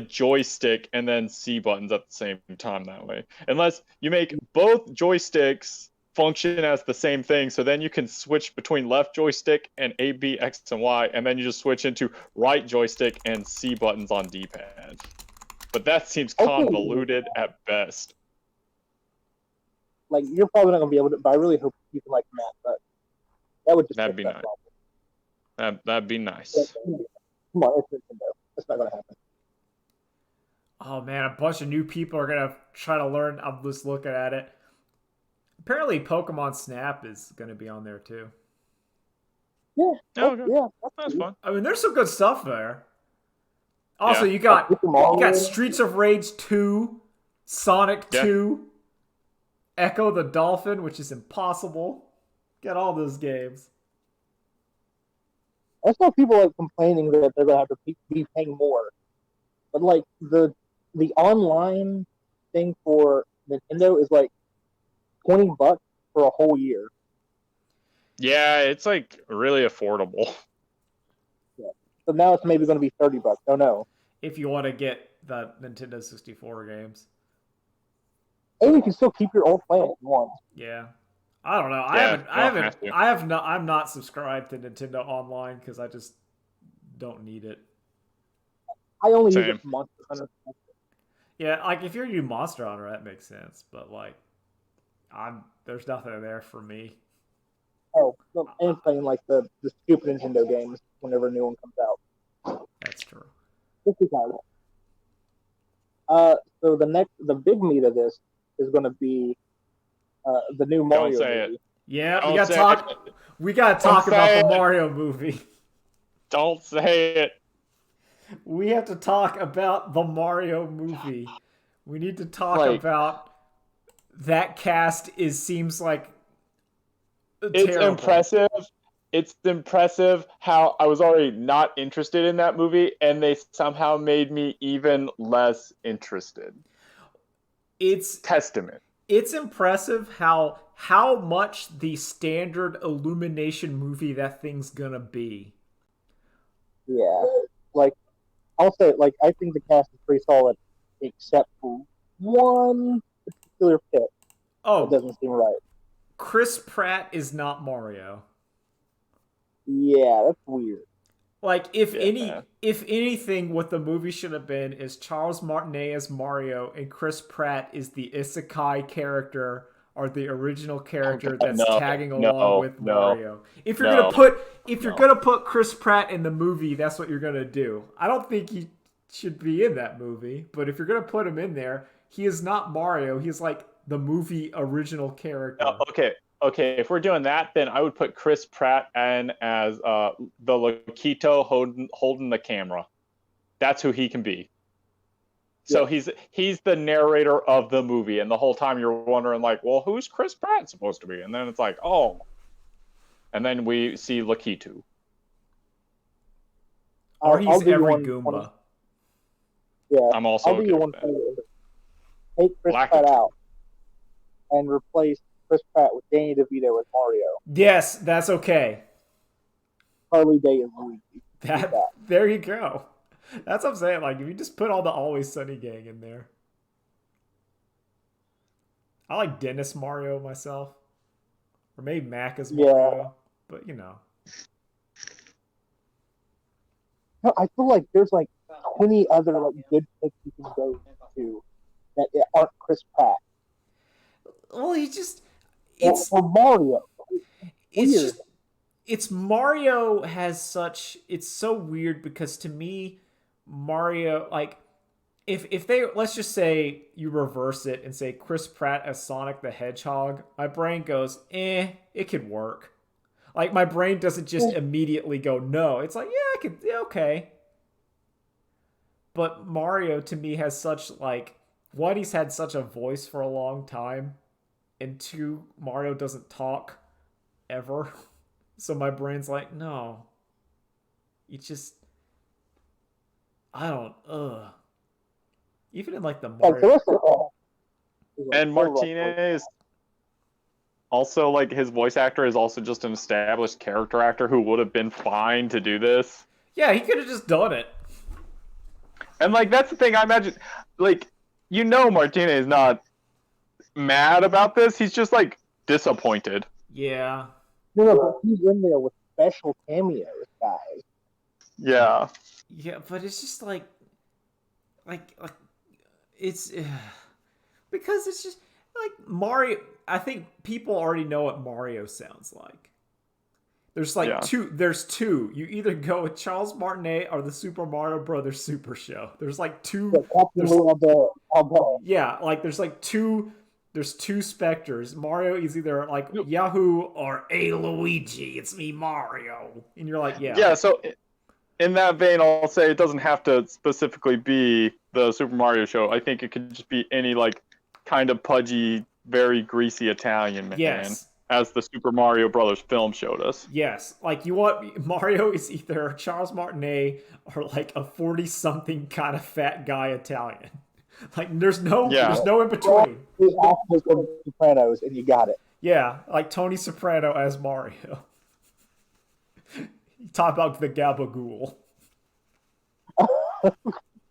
joystick and then C buttons at the same time that way. Unless you make both joysticks function as the same thing, so then you can switch between left joystick and A, B, X, and Y, and then you just switch into right joystick and C buttons on D-pad. But that seems convoluted at best. like you're probably not gonna be able to. But I really hope you can like Matt. But that would just That'd fix be that nice. problem. That'd be nice. Come on, it's Nintendo. It's not gonna happen. Oh man, a bunch of new people are gonna try to learn. I'm just looking at it. Apparently, Pokemon Snap is gonna be on there too. Yeah, Oh, okay. yeah, That's fun. I mean, there's some good stuff there. Also, Yeah. you got Super Mario. you got Streets of Rage 2, Sonic Yeah. 2, Echo the Dolphin, which is impossible. Get all those games. I saw people like complaining that they're gonna have to be paying more, but like the online thing for Nintendo is like $20 for a whole year. Yeah, it's like really affordable. So now it's maybe gonna be $30. Oh no. If you want to get the Nintendo 64 games. And you can still keep your old plan if you want. Yeah. I don't know. Yeah, you don't have to. I'm not subscribed to Nintendo Online because I just don't need it. I only use Same. it for Monster Hunter. Yeah, like if you're new Monster Hunter, that makes sense. But like, there's nothing there for me. Oh, no, and playing like the stupid Nintendo games whenever a new one comes out. That's true. This is how so the big meat of this is going to be the new Mario say it. movie. Yeah, Don't we gotta say talk. it. We gotta Don't talk about say the it. Mario movie. Don't say it. We have to talk about the Mario movie. We need to talk Like- about that cast. Seems like It's terrible. impressive. It's impressive how I was already not interested in that movie, and they somehow made me even less interested. It's Testament. it's impressive how much the standard Illumination movie that thing's gonna be. Yeah, like I'll say, like I think the cast is pretty solid, except for one particular pick Oh, that doesn't seem right. Chris Pratt is not Mario. Yeah, that's weird. Like if Yeah. anything, what the movie should have been is Charles Martinet as Mario and Chris Pratt is the isekai character or the original character that's No, tagging no, along with no, Mario. If you're no, gonna put Chris Pratt in the movie, that's what you're gonna do. I don't think he should be in that movie, but if you're gonna put him in there, he is not Mario. He's like the movie original character. No, okay. If we're doing that, then I would put Chris Pratt in as the Lokito holding the camera. That's who he can be. So he's the narrator of the movie, and the whole time you're wondering, like, well, who's Chris Pratt supposed to be? And then it's like, oh, and then we see Lakitu. Or he's I'll do every one- Goomba. Yeah, I'm also I'll do okay you with one that. favor. Take Chris Lakitu. Pratt out and replace Chris Pratt with Danny DeVito as Mario. Yes, that's okay. Harley Day as Luigi. That there you go. That's what I'm saying. Like if you just put all the Always Sunny gang in there. I like Dennis Mario myself. Or maybe Mac as Mario. But you know. No, I feel like there's like 20 other like good picks you can go to that aren't Chris Pratt. Well, he just Or Mario. it's weird. just it's Mario has such it's so weird because to me Mario like if they let's just say you reverse it and say Chris Pratt as Sonic the Hedgehog, my brain goes, it could work. Like my brain doesn't just immediately go no. It's like, okay. But Mario to me has such like one, he's had such a voice for a long time, and two, Mario doesn't talk ever. So my brain's like, no. It just even in like the Like, the Mario rest of it, And Martinez, also like his voice actor is also just an established character actor who would have been fine to do this. Yeah, he could have just done it. And like that's the thing, I imagine, like Martinez is not mad about this. He's just like disappointed. Yeah. No, but he's in there with special cameos, guys. Yeah. Yeah, but it's just like it's because it's just like Mario. I think people already know what Mario sounds like. There's like Yeah. two. There's two. You either go with Charles Martinet or the Super Mario Brothers Super Show. There's like two. The Captain There's Lou of the yeah, like there's like two. There's two specters. Mario is either like Yahoo or Hey Luigi, it's me Mario, and you're like Yeah, so in that vein, I'll say it doesn't have to specifically be the Super Mario show. I think it could just be any like kind of pudgy, very greasy Italian man, yes. as the Super Mario Brothers film showed us. Yes, like you want Mario is either Charles Martinet or like a 40-something kind of fat guy Italian. Like there's no in between. the actors from Sopranos, and you got it. Yeah, like Tony Soprano as Mario. You talk about the Gabagool.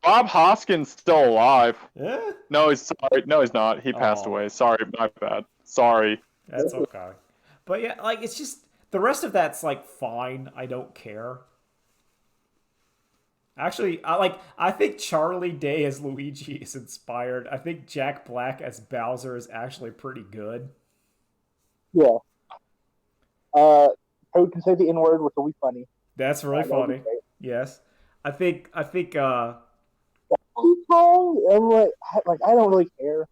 Bob Hoskins still alive. Yeah, No, he's sorry. No, he's not. He passed Oh. away. Sorry, my bad. Sorry. that's okay. But yeah, like it's just the rest of that's like fine. I don't care. Actually, I think Charlie Day as Luigi is inspired. I think Jack Black as Bowser is actually pretty good. Yeah. Toad can say the N word, which will be funny. That's really That'll be funny. great. Yes. I think Okay, I'm like I don't really care.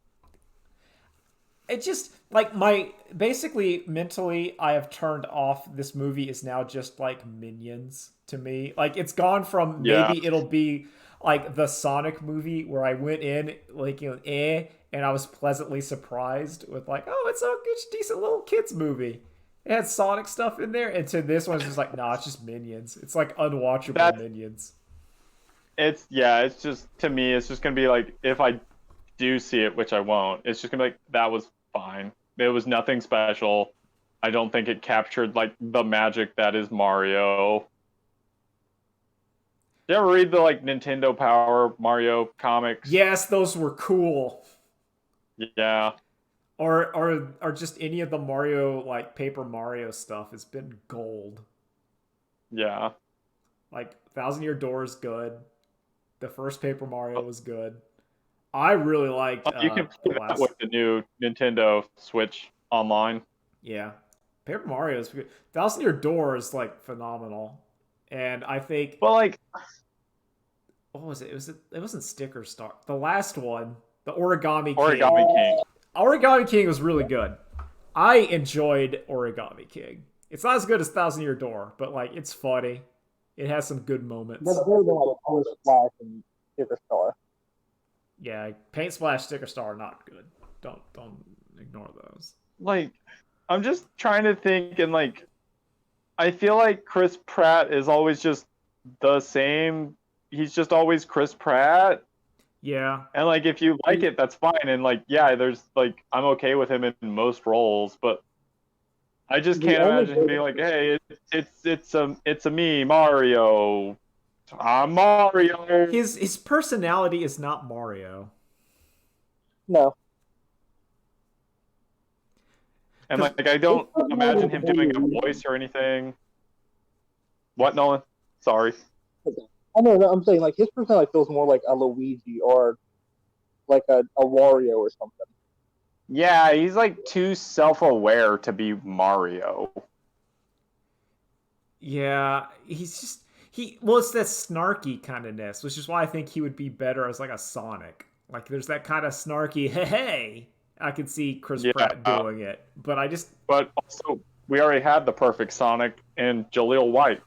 it just like my basically mentally I have turned off this movie is now just like Minions to me. Like it's gone from Yeah. maybe it'll be like the Sonic movie where I went in like and I was pleasantly surprised with like, oh, it's a good decent little kids movie. It had Sonic stuff in there, and to this one's just like, nah, it's just Minions. It's like unwatchable That's- Minions. It's just to me, it's just gonna be like if I do see it, which I won't. It's just gonna be like that was fine. It was nothing special. I don't think it captured like the magic that is Mario. You ever read the like Nintendo Power Mario comics? Yes, those were cool. Yeah. Or just any of the Mario like Paper Mario stuff has been gold. Yeah. Like Thousand Year Door is good. The first Paper Mario was good. I really liked You can play the that last. with the new Nintendo Switch online. Yeah, Paper Mario is good. Thousand Year Door is like phenomenal, and I think But like, what was it? It wasn't Sticker Star. The last one, the Origami King. Origami King. Origami King was really good. I enjoyed Origami King. It's not as good as Thousand Year Door, but like it's funny. It has some good moments. But better than like Color Splash and Sticker Star. Yeah, Paint Splash, Sticker Star are not good. Don't ignore those. Like, I'm just trying to think, and like, I feel like Chris Pratt is always just the same. He's just always Chris Pratt. Yeah, And like, if you like it, that's fine. And like, yeah, there's like, I'm okay with him in most roles, but I just The can't only imagine him being like, hey, it's a me, Mario. I'm Mario. his personality is not Mario. No. And like, I don't imagine him doing a voice or anything. What, Nolan? Sorry. I know, I'm saying like his personality feels more like a Luigi or like a Wario or something. Yeah, he's like too self-aware to be Mario. Yeah, well, it's that snarky kind of ness, which is why I think he would be better as like a Sonic. Like there's that kind of snarky hey. I could see Chris Pratt doing it, but But also, we already had the perfect Sonic in Jaleel White.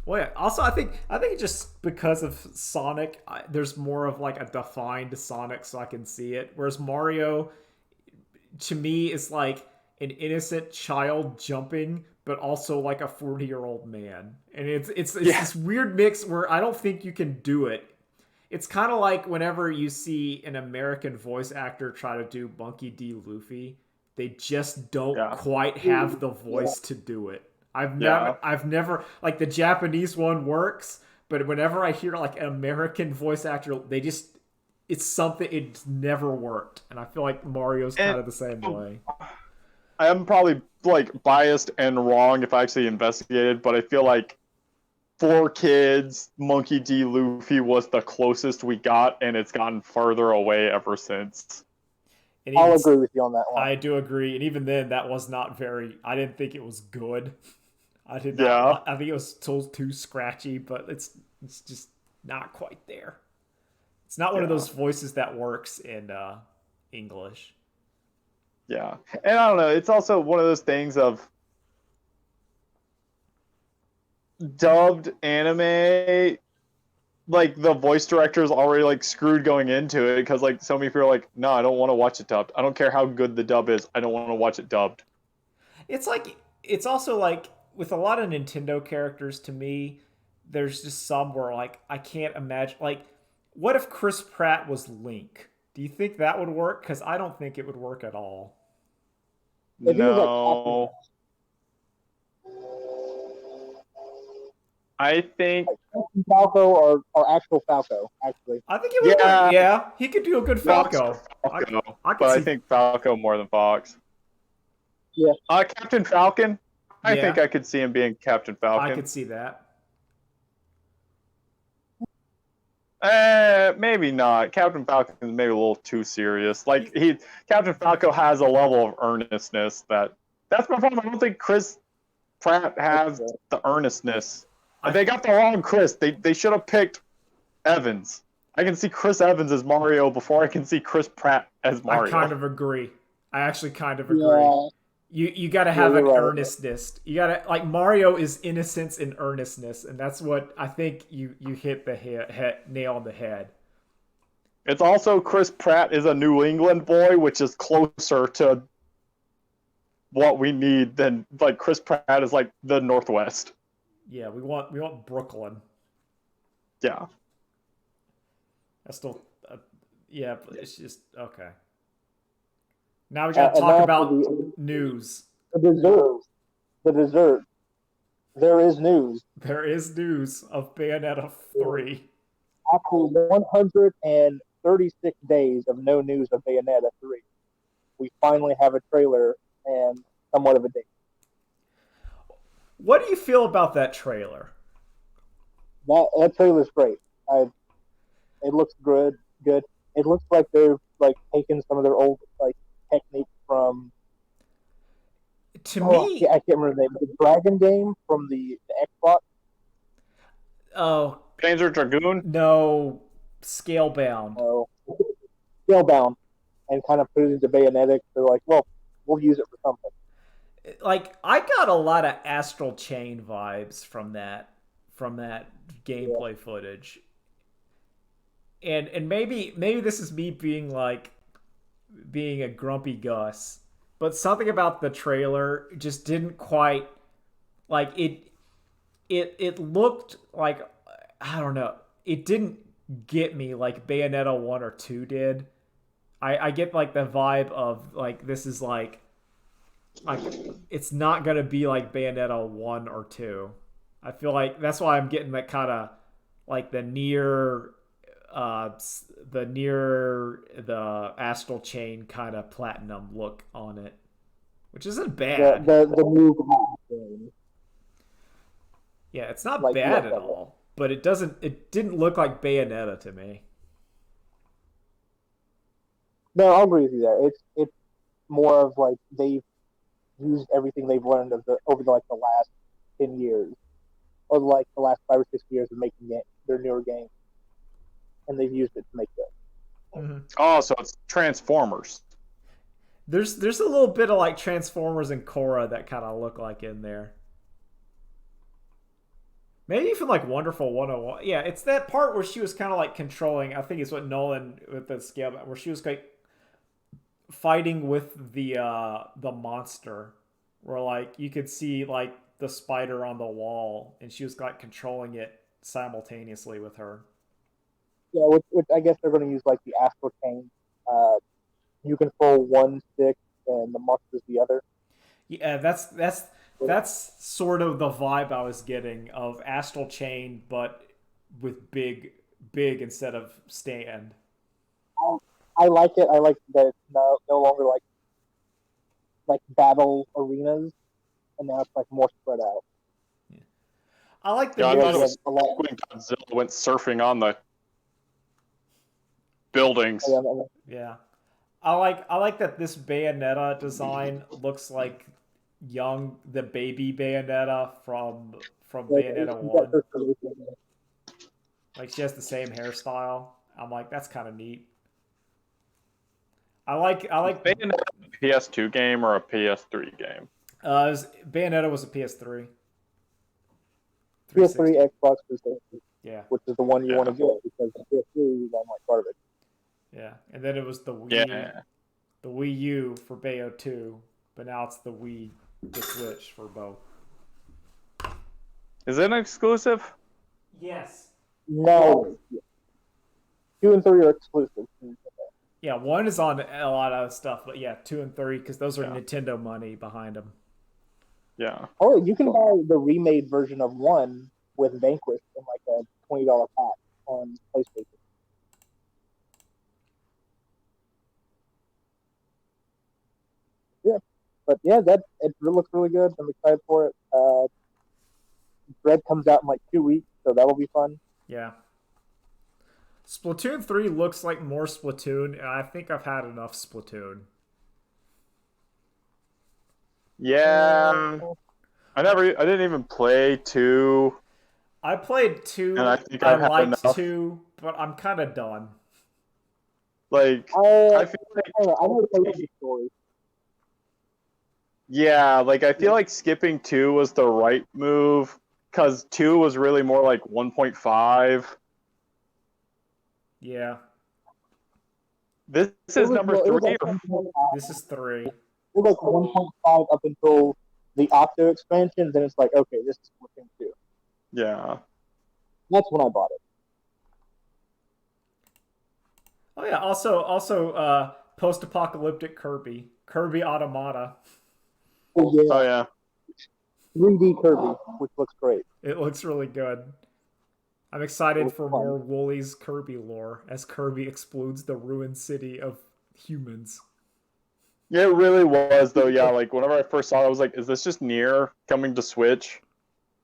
well, yeah. Also, I think just because of Sonic, there's more of like a defined Sonic, so I can see it. Whereas Mario, to me, is like an innocent child jumping, but also like a 40-year-old man, and it's this weird mix where I don't think you can do it. It's kind of like whenever you see an American voice actor try to do Monkey D. Luffy, they just don't quite have the voice to do it. I've never like the Japanese one works, but whenever I hear like an American voice actor, it's never worked, and I feel like Mario's kind of the same way. I am probably like biased and wrong if I actually investigated, but I feel like for kids, Monkey D. Luffy was the closest we got, and it's gotten further away ever since. And I'll even, agree with you on that one. I do agree, and even then, that was not very. I didn't think it was good. I did Yeah. not. I think it was still too scratchy, but it's just not quite there. It's not one of Yeah. those voices that works in English. Yeah. And I don't know, it's also one of those things of dubbed anime, like the voice director is already like screwed going into it because like so many people are like, no, I don't want to watch it dubbed. I don't care how good the dub is. I don't want to watch it dubbed. It's also like with a lot of Nintendo characters. To me, there's just some where like I can't imagine. Like, what if Chris Pratt was Link? Do you think that would work? Because I don't think it would work at all. If he was like No. I think Captain Falco or actual Falco, actually. I think it would Yeah. work. Yeah, he could do a good Falco. Falco, I could but see. I think Falco more than Fox. Yeah. Captain Falcon. I Yeah. think I could see him being Captain Falcon. I could see that. Maybe not. Captain Falcon is maybe a little too serious. Like Captain Falco has a level of earnestness that's my problem. I don't think Chris Pratt has the earnestness. They got the wrong Chris. They should have picked Evans. I can see Chris Evans as Mario before I can see Chris Pratt as Mario. I kind of agree. I actually kind of agree. Yeah. You got to have you're an right. earnestness. You got to like Mario is innocence and earnestness, and that's what I think you hit the nail on the head. It's also Chris Pratt is a New England boy, which is closer to what we need than like Chris Pratt is like the Northwest. Yeah, we want Brooklyn. Yeah. I still yeah, but it's just okay. Now we got to And talk now about for the news. dessert. The dessert. There is news. There is news of Bayonetta 3. After 136 days of no news of Bayonetta 3, we finally have a trailer and somewhat of a date. What do you feel about that trailer? That trailer's great. It looks good. Good. It looks like they've like taken some of their old like techniques from. To me, I can't remember the name. The Dragon game from the Xbox. oh Panzer Dragoon. no, Scalebound. Oh, Scalebound, and kind of put it into Bayonetta. They're like, well, we'll use it for something. Like I got a lot of Astral Chain vibes from that gameplay footage. And maybe this is me being a grumpy Gus, but something about the trailer just didn't quite like it looked like, I don't know, it didn't get me like Bayonetta 1 or 2 did. I get like the vibe of like this is like it's not gonna be like Bayonetta 1 or 2. I feel like that's why I'm getting that kind of like the near the Astral Chain kind of platinum look on it, which isn't bad. The new game. Yeah, it's not like, bad yeah, at all, but it didn't look like Bayonetta to me. No, I'll agree with you there. It's more of like they've used everything they've learned over the last 10 years, or like the last 5 or 6 years of making their newer games, and they've used it to make this. Mm-hmm. Oh, so it's Transformers. There's a little bit of like Transformers and Korra that kind of look like in there. Maybe even like Wonderful 101. Yeah, it's that part where she was kind of like controlling. I think it's what Nolan with the scale, where she was like fighting with the monster, where like you could see like the spider on the wall, and she was like controlling it simultaneously with her. Yeah, which I guess they're going to use like the Astral Chain. You control one stick and the monster's the other. Yeah, that's sort of the vibe I was getting of Astral Chain, but with big instead of stand. I like it. I like that it's no longer like battle arenas, and now it's like more spread out. Yeah. I like the Yeah, I thought it Yeah, was a lot. when Godzilla went surfing on the buildings. Yeah, Yeah. I like that this Bayonetta design looks like the baby Bayonetta from Like, Bayonetta you got 1. her solution. Like she has the same hairstyle. I'm like, that's kind of neat. I like Bayonetta a PS2 game or a PS3 game? Bayonetta was a PS3. PS3, 360. Xbox 360, Yeah. which is the one you Yeah. want to get because the PS3 is on like garbage. Yeah. And then it was Yeah. the Wii U for Bayo 2, but now it's the Switch for both. Is it an exclusive? Yes. No, 2 and 3 are exclusive. Yeah, 1 is on a lot of stuff, but yeah, 2 and 3 because those are Yeah. Nintendo money behind them. Yeah. Oh, you can buy the remade version of 1 with Vanquish in like a $20 pack on PlayStation. Yeah, but yeah, it looks really good. I'm excited for it. Dread comes out in like 2 weeks, so that'll be fun. Yeah. Splatoon 3 looks like more Splatoon, and I think I've had enough Splatoon. Yeah. I didn't even play 2, I played and 2, I think I I've had liked enough. 2, but I'm kind of done. Like, I I feel like, don't know. I want to play the story. yeah, like I feel like skipping 2 was the right move because 2 was really more like 1.5. Yeah, This It is was, number no, it was 3 like or 1.5. this is 3. It was like 1.5 up until the Octo expansion. Then it's like, okay, this is Splatoon 2. yeah. That's when I bought it. Oh yeah, also post-apocalyptic Kirby Automata. Oh yeah, Oh yeah. 3D Kirby, which looks great. It looks really good. I'm excited Looks for fun. more Wooly's Kirby lore as Kirby explodes the ruined city of humans. Yeah, it really was though. Yeah, like whenever I first saw it, I was like, "Is this just Nier coming to Switch?"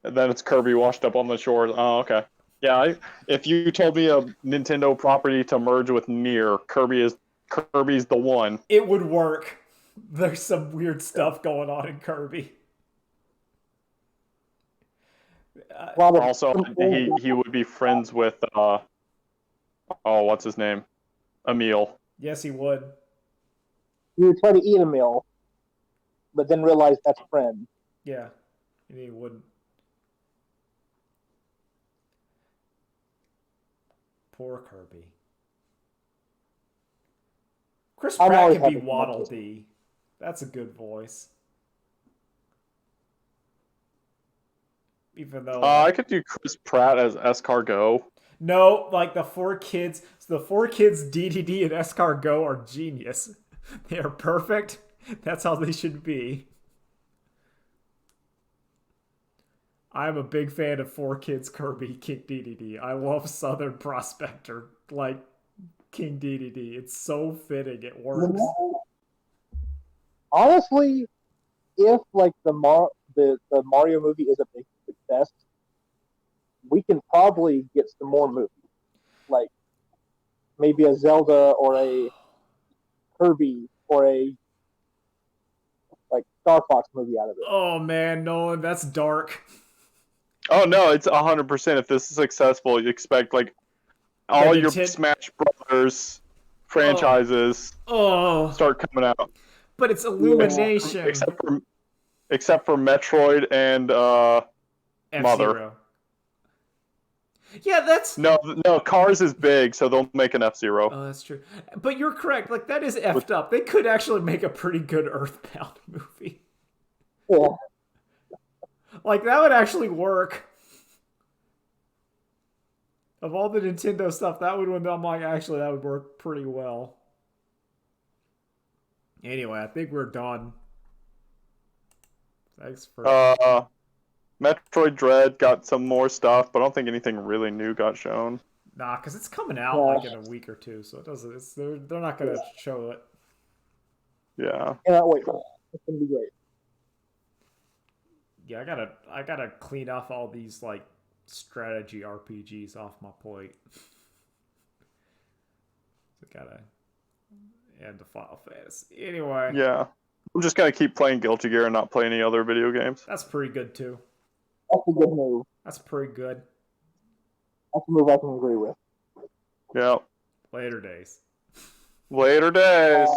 And then it's Kirby washed up on the shores. Oh, okay. Yeah, if you told me a Nintendo property to merge with Nier, Kirby's the one. It would work. There's some weird stuff going on in Kirby. A lot of Also, he would be friends with what's his name? Emil. Yes, he would. you would try to eat a meal, but then realize that's friend. Yeah, and he wouldn't. Poor Kirby. Chris I'm Pratt always can be happy to Waddle watch Dee. That's a good voice. Even though I could do Chris Pratt as Escargot. no, like the 4 kids, so the 4 kids DDD and Escargot are genius. They are perfect. That's how they should be. I'm a big fan of 4 kids Kirby King DDD. I love Southern Prospector like King DDD. It's so fitting. It works. Honestly, if like the Mario movie is a big success, we can probably get some more movies, like maybe a Zelda or a Kirby or a like Star Fox movie out of it. Oh man, Nolan, that's dark. Oh no, it's 100%. If this is successful, you expect like all your Smash Brothers franchises Oh, start coming out. but it's Illumination. Except for Metroid and Mother. F-Zero. Yeah, that's No, Cars is big, so they'll make an F-Zero. oh, that's true. But you're correct. Like that is effed up. They could actually make a pretty good Earthbound movie. Yeah. Like that would actually work. Of all the Nintendo stuff, that would I'm like actually that would work pretty well. Anyway, I think we're done. Thanks for Metroid Dread got some more stuff, but I don't think anything really new got shown. nah, because it's coming out like in a week or two, so it doesn't. They're not gonna show it. Yeah. Cannot wait. It's gonna be great. Yeah, I gotta clean off all these like strategy RPGs off my plate. So gotta, into Final Fantasy. Anyway, Yeah. I'm just gonna keep playing Guilty Gear and not play any other video games. that's pretty good too. That's a good move. That's pretty good. That's a move I can agree with. Yeah. Later days. Later days.